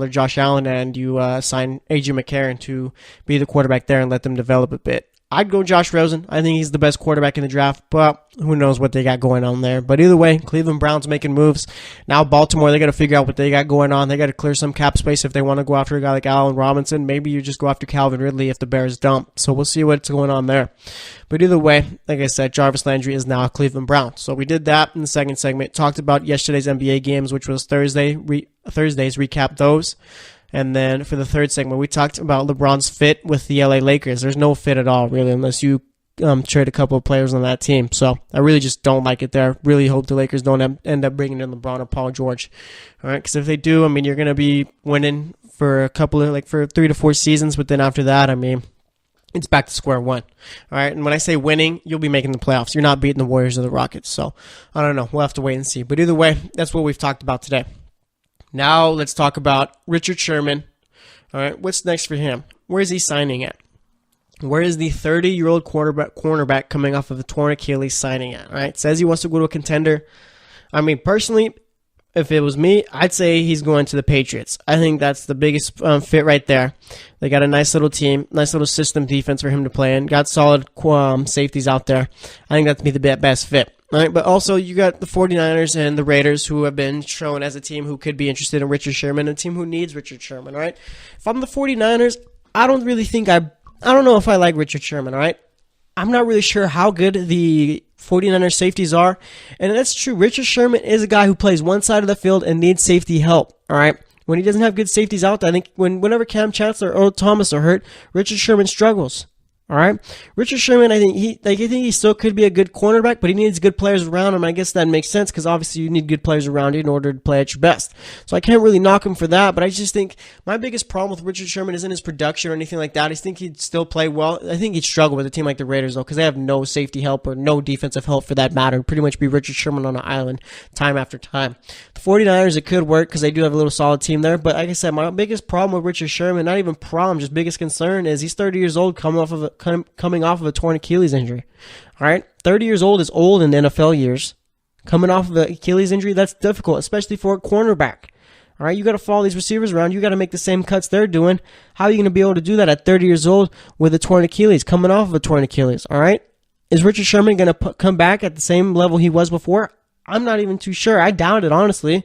Josh Allen, and you sign A.J. McCarron to be the quarterback there and let them develop a bit. I'd go Josh Rosen. I think he's the best quarterback in the draft, but who knows what they got going on there. But either way, Cleveland Browns making moves. Now Baltimore, they got to figure out what they got going on. They got to clear some cap space if they want to go after a guy like Allen Robinson. Maybe you just go after Calvin Ridley if the Bears dump. So we'll see what's going on there. But either way, like I said, Jarvis Landry is now a Cleveland Brown. So we did that in the second segment. Talked about yesterday's NBA games, which was Thursdays, recap those. And then for the third segment, we talked about LeBron's fit with the LA Lakers. There's no fit at all, really, unless you trade a couple of players on that team. So I really just don't like it there. Really hope the Lakers don't end up bringing in LeBron or Paul George. All right, because if they do, I mean, you're going to be winning for for 3 to 4 seasons. But then after that, I mean, it's back to square one. All right, and when I say winning, you'll be making the playoffs. You're not beating the Warriors or the Rockets. So I don't know. We'll have to wait and see. But either way, that's what we've talked about today. Now let's talk about Richard Sherman. All right, what's next for him? Where is he signing at? Where is the 30-year-old cornerback coming off of a torn Achilles signing at? All right, says he wants to go to a contender. I mean, personally, if it was me, I'd say he's going to the Patriots. I think that's the biggest fit right there. They got a nice little team, nice little system defense for him to play in. Got solid safeties out there. I think that'd be the best fit. All right, but also you got the 49ers and the Raiders who have been shown as a team who could be interested in Richard Sherman, a team who needs Richard Sherman, all right? If I'm the 49ers, I don't know if I like Richard Sherman, all right? I'm not really sure how good the 49ers safeties are, and that's true. Richard Sherman is a guy who plays one side of the field and needs safety help, all right? When he doesn't have good safeties out there, I think whenever Cam Chancellor or Earl Thomas are hurt, Richard Sherman struggles. All right, Richard Sherman, I think he still could be a good cornerback, but he needs good players around him. I guess that makes sense because obviously you need good players around you in order to play at your best. So I can't really knock him for that, but I just think my biggest problem with Richard Sherman isn't his production or anything like that. I think he'd still play well. I think he'd struggle with a team like the Raiders though because they have no safety help or no defensive help for that matter. It'd pretty much be Richard Sherman on an island time after time. The 49ers, it could work because they do have a little solid team there, but like I said, my biggest problem with Richard Sherman, not even problem, just biggest concern is he's 30 years old coming off of a torn Achilles injury. All right, 30 years old is old in the NFL years. Coming off of an Achilles injury, that's difficult, especially for a cornerback. All right, you got to follow these receivers around. You got to make the same cuts they're doing. How are you going to be able to do that at 30 years old with a torn Achilles, coming off of a torn Achilles? All right, is Richard Sherman going to come back at the same level he was before? I'm not even too sure. I doubt it, honestly.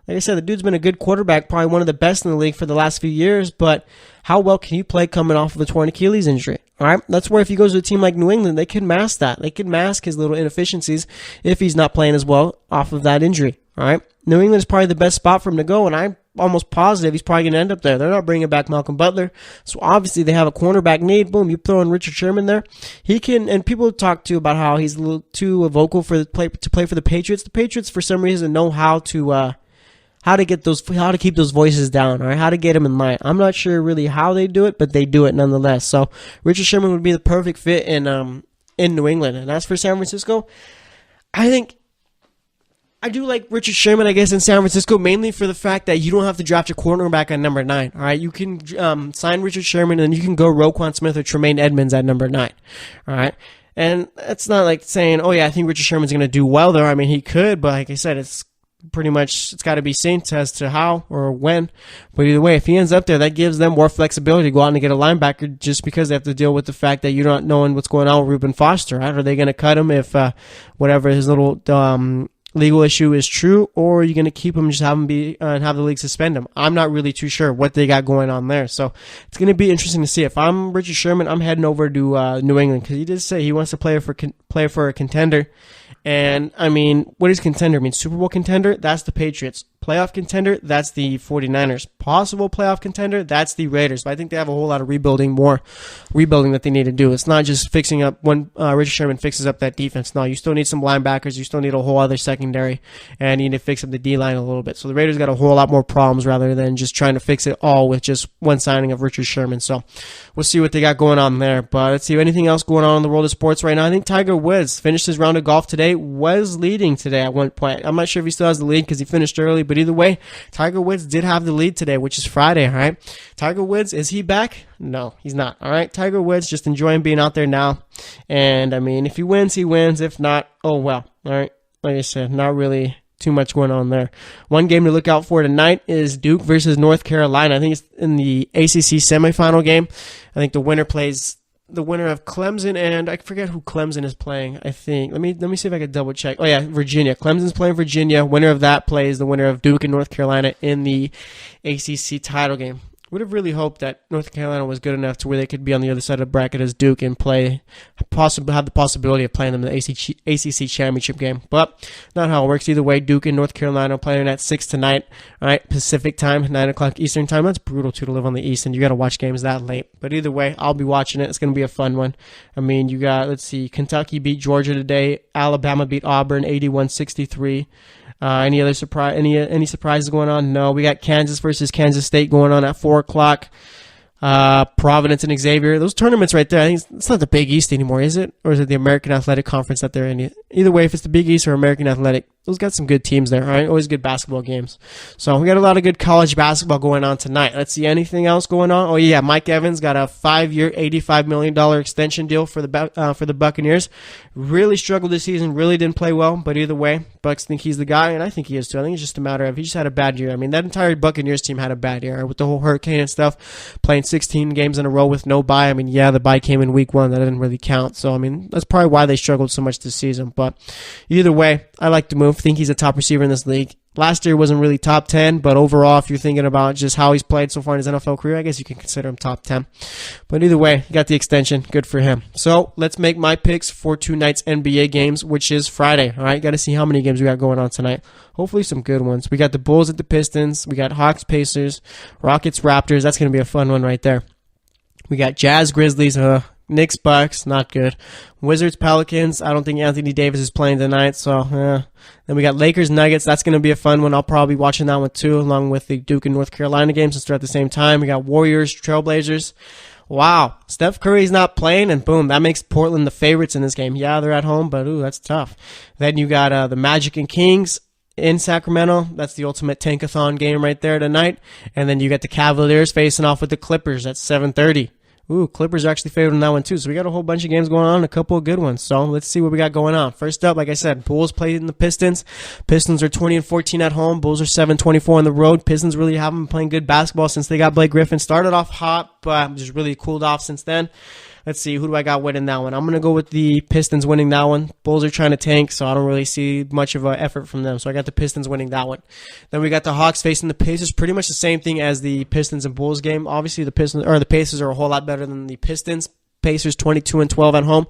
Like I said, the dude's been a good quarterback, probably one of the best in the league for the last few years, but how well can he play coming off of a torn Achilles injury? All right, that's where if he goes to a team like New England, they can mask that. They can mask his little inefficiencies if he's not playing as well off of that injury. All right, New England is probably the best spot for him to go, and I'm almost positive he's probably going to end up there. They're not bringing back Malcolm Butler, so obviously they have a cornerback need. Boom, you throw in Richard Sherman there. He can, and people talk too about how he's a little too vocal to play for the Patriots. The Patriots, for some reason, know how to keep those voices down, all right, how to get them in line. I'm not sure really how they do it, but they do it nonetheless. So Richard Sherman would be the perfect fit in New England. And as for San Francisco, I do like Richard Sherman, I guess, in San Francisco, mainly for the fact that you don't have to draft your cornerback at number 9. All right, you can sign Richard Sherman, and you can go Roquan Smith or Tremaine Edmonds at number 9. All right, and it's not like saying, oh yeah, I think Richard Sherman's going to do well there. I mean, he could, but like I said, it's pretty much, it's got to be seen as to how or when. But either way, if he ends up there, that gives them more flexibility to go out and get a linebacker, just because they have to deal with the fact that you're not knowing what's going on with Reuben Foster. Right? Are they going to cut him if whatever his little legal issue is true, or are you going to keep him and just have him be and have the league suspend him? I'm not really too sure what they got going on there, so it's going to be interesting to see. If I'm Richard Sherman, I'm heading over to New England, because he did say he wants to play for a contender. And I mean, what is contender? I mean, Super Bowl contender, that's the Patriots. Playoff contender, that's the 49ers. Possible playoff contender, that's the Raiders. But I think they have a whole lot of rebuilding that they need to do. It's not just fixing up when Richard Sherman fixes up that defense. No, you still need some linebackers. You still need a whole other secondary, and you need to fix up the D-line a little bit. So the Raiders got a whole lot more problems rather than just trying to fix it all with just one signing of Richard Sherman. So we'll see what they got going on there. But let's see anything else going on in the world of sports right now. I think Tiger Woods finished his round of golf today, was leading today at one point. I'm not sure if he still has the lead because he finished early, but either way, Tiger Woods did have the lead today, which is Friday, all right? Tiger Woods, is he back? No, he's not, all right? Tiger Woods just enjoying being out there now. And, I mean, if he wins, he wins. If not, oh well, all right? Like I said, not really too much going on there. One game to look out for tonight is Duke versus North Carolina. I think it's in the ACC semifinal game. I think the winner plays the winner of Clemson, and I forget who Clemson is playing. I think let me see if I can double check. Oh yeah, Virginia. Clemson's playing Virginia. Winner of that plays the winner of Duke and North Carolina in the ACC title game. Would have really hoped that North Carolina was good enough to where they could be on the other side of the bracket as Duke and have the possibility of playing them in the ACC championship game. But not how it works. Either way, Duke and North Carolina are playing at 6 tonight. All right, Pacific time, 9 o'clock Eastern time. That's brutal too, to live on the East, and you got to watch games that late. But either way, I'll be watching it. It's going to be a fun one. I mean, you got, let's see, Kentucky beat Georgia today. Alabama beat Auburn 81-63. Any other surprise? Any surprises going on? No. We got Kansas versus Kansas State going on at 4 o'clock. Providence and Xavier. Those tournaments right there. I think it's not the Big East anymore, is it? Or is it the American Athletic Conference that they're in? Either way, if it's the Big East or American Athletic, those got some good teams there. All right, always good basketball games. So we got a lot of good college basketball going on tonight. Let's see, anything else going on? Oh yeah, Mike Evans got a 5-year, $85 million extension deal for the Buccaneers. Really struggled this season. Really didn't play well. But either way, Bucs think he's the guy, and I think he is too. I think it's just a matter of he just had a bad year. I mean, that entire Buccaneers team had a bad year with the whole hurricane and stuff. Playing 16 games in a row with no bye. I mean, yeah, the bye came in week 1. That didn't really count. So I mean, that's probably why they struggled so much this season. But either way, I like the move. Think he's a top receiver in this league. Last year wasn't really top 10, but overall, if you're thinking about just how he's played so far in his NFL career, I guess you can consider him top 10. But either way, he got the extension. Good for him. So let's make my picks for tonight's NBA games, which is Friday. All right, got to see how many games we got going on tonight. Hopefully some good ones. We got the Bulls at the Pistons. We got Hawks, Pacers, Rockets, Raptors. That's going to be a fun one right there. We got Jazz, Grizzlies, Knicks, Bucks, not good. Wizards, Pelicans, I don't think Anthony Davis is playing tonight, so Then we got Lakers, Nuggets, that's going to be a fun one. I'll probably be watching that one too, along with the Duke and North Carolina games since they're at the same time. We got Warriors, Trailblazers. Wow, Steph Curry's not playing, and boom, that makes Portland the favorites in this game. Yeah, they're at home, but ooh, that's tough. Then you got the Magic and Kings in Sacramento. That's the ultimate tankathon game right there tonight. And then you got the Cavaliers facing off with the Clippers at 7:30. Ooh, Clippers are actually favored in that one too. So we got a whole bunch of games going on, a couple of good ones. So let's see what we got going on. First up, like I said, Bulls played in the Pistons. Pistons are 20-14 at home. Bulls are 7-24 on the road. Pistons really haven't been playing good basketball since they got Blake Griffin. Started off hot, but just really cooled off since then. Let's see, who do I got winning that one? I'm going to go with the Pistons winning that one. Bulls are trying to tank, so I don't really see much of an effort from them. So I got the Pistons winning that one. Then we got the Hawks facing the Pacers. Pretty much the same thing as the Pistons and Bulls game. Obviously, the Pacers are a whole lot better than the Pistons. Pacers 22-12 at home.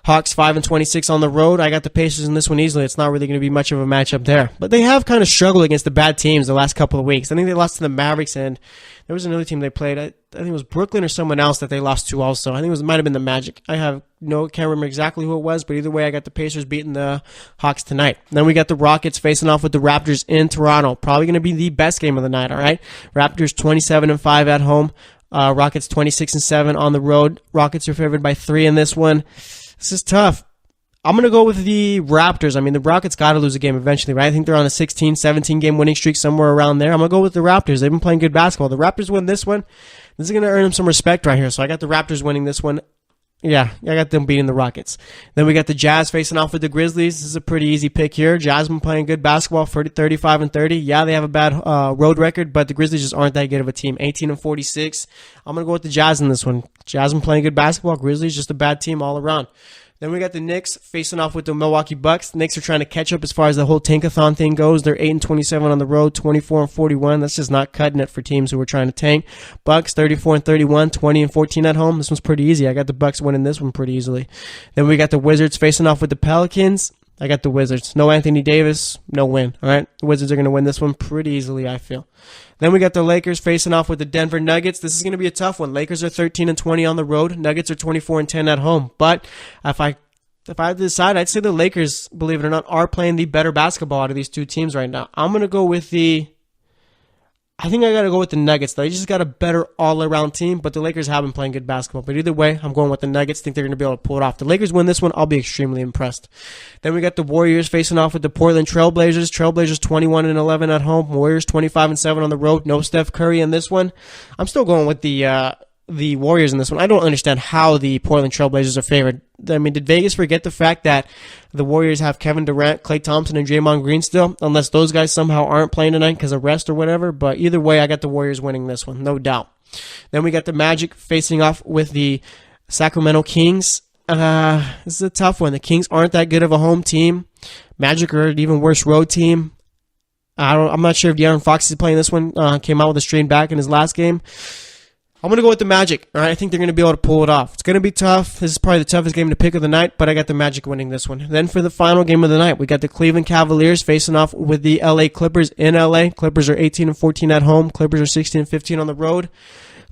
Hawks 5-26 on the road. I got the Pacers in this one easily. It's not really going to be much of a matchup there. But they have kind of struggled against the bad teams the last couple of weeks. I think they lost to the Mavericks, and there was another team they played. I think it was Brooklyn or someone else that they lost to also. I think it might have been the Magic. Can't remember exactly who it was, but either way, I got the Pacers beating the Hawks tonight. Then we got the Rockets facing off with the Raptors in Toronto. Probably going to be the best game of the night, all right? Raptors 27-5 at home. Rockets 26-7 on the road. Rockets are favored by 3 in this one. This is tough. I'm going to go with the Raptors. I mean, the Rockets got to lose a game eventually, right? I think they're on a 16-17 game winning streak, somewhere around there. I'm going to go with the Raptors. They've been playing good basketball. The Raptors win this one. This is going to earn them some respect right here. So I got the Raptors winning this one. Yeah, I got them beating the Rockets. Then we got the Jazz facing off with the Grizzlies. This is a pretty easy pick here. Jazz been playing good basketball, 35-30. Yeah, they have a bad road record, but the Grizzlies just aren't that good of a team. 18-46. I'm going to go with the Jazz in this one. Jazz been playing good basketball. Grizzlies just a bad team all around. Then we got the Knicks facing off with the Milwaukee Bucks. The Knicks are trying to catch up as far as the whole tankathon thing goes. They're 8-27 on the road, 24-41. That's just not cutting it for teams who are trying to tank. Bucks 34-31, 20-14 at home. This one's pretty easy. I got the Bucks winning this one pretty easily. Then we got the Wizards facing off with the Pelicans. I got the Wizards. No Anthony Davis, no win. All right, the Wizards are going to win this one pretty easily, I feel. Then we got the Lakers facing off with the Denver Nuggets. This is going to be a tough one. Lakers are 13-20 on the road. Nuggets are 24-10 at home. But if I had to decide, I'd say the Lakers, believe it or not, are playing the better basketball out of these two teams right now. I'm going to go with I think I got to go with the Nuggets. They just got a better all-around team, but the Lakers have been playing good basketball. But either way, I'm going with the Nuggets. Think they're going to be able to pull it off. The Lakers win this one, I'll be extremely impressed. Then we got the Warriors facing off with the Portland Trailblazers. Trailblazers 21-11 at home. Warriors 25-7 on the road. No Steph Curry in this one. I'm still going with the Warriors in this one. I don't understand how the Portland Trailblazers are favored. I mean, did Vegas forget the fact that the Warriors have Kevin Durant, Klay Thompson, and Draymond Green still? Unless those guys somehow aren't playing tonight because of rest or whatever. But either way, I got the Warriors winning this one, no doubt. Then we got the Magic facing off with the Sacramento Kings. This is a tough one. The Kings aren't that good of a home team. Magic are an even worse road team. I'm not sure if De'Aaron Fox is playing this one. Came out with a strained back in his last game. I'm going to go with the Magic. All right, I think they're going to be able to pull it off. It's going to be tough. This is probably the toughest game to pick of the night, but I got the Magic winning this one. Then for the final game of the night, we got the Cleveland Cavaliers facing off with the LA Clippers in LA. Clippers are 18-14 at home. Clippers are 16-15 on the road.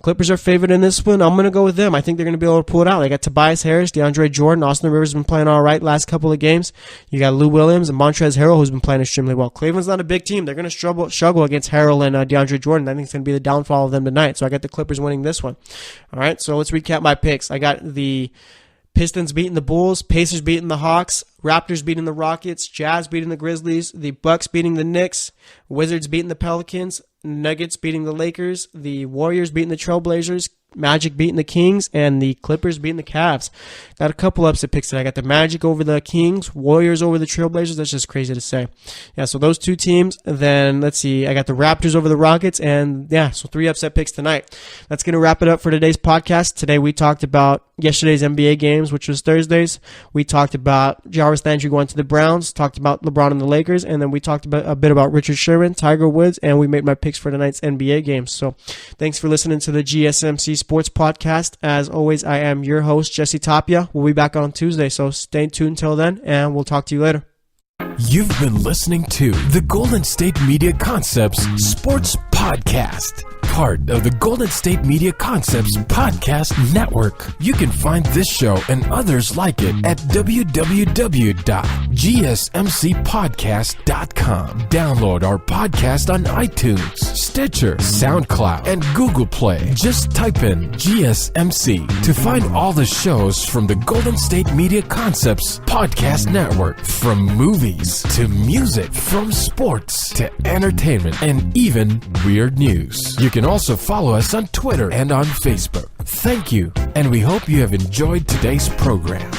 Clippers are favored in this one. I'm going to go with them. I think they're going to be able to pull it out. They got Tobias Harris, DeAndre Jordan, Austin Rivers has been playing all right last couple of games. You got Lou Williams and Montrezl Harrell, who's been playing extremely well. Cleveland's not a big team. They're going to struggle against Harrell and DeAndre Jordan. I think it's going to be the downfall of them tonight. So I got the Clippers winning this one. All right, so let's recap my picks. I got the Pistons beating the Bulls, Pacers beating the Hawks, Raptors beating the Rockets, Jazz beating the Grizzlies, the Bucks beating the Knicks, Wizards beating the Pelicans, Nuggets beating the Lakers, the Warriors beating the Trailblazers, Magic beating the Kings, and the Clippers beating the Cavs. Got a couple upset picks today. I got the Magic over the Kings, Warriors over the Trailblazers. That's just crazy to say. Yeah, so those two teams. Then, let's see, I got the Raptors over the Rockets, and yeah, so 3 upset picks tonight. That's going to wrap it up for today's podcast. Today we talked about yesterday's NBA games, which was Thursdays. We talked about Jarvis Landry going to the Browns, talked about LeBron and the Lakers, and then we talked about a bit about Richard Sherman, Tiger Woods, and we made my picks for tonight's NBA games. So thanks for listening to the GSMC Sports Podcast. As always, I am your host, Jesse Tapia. We'll be back on Tuesday, so stay tuned until then, and we'll talk to you later. You've been listening to the Golden State Media Concepts Sports Podcast, part of the Golden State Media Concepts Podcast Network. You can find this show and others like it at www.gsmcpodcast.com. Download our podcast on iTunes, Stitcher, SoundCloud, and Google Play. Just type in GSMC to find all the shows from the Golden State Media Concepts Podcast Network. From movies to music, from sports to entertainment, and even weird news. You can also follow us on Twitter and on Facebook. Thank you, and we hope you have enjoyed today's program.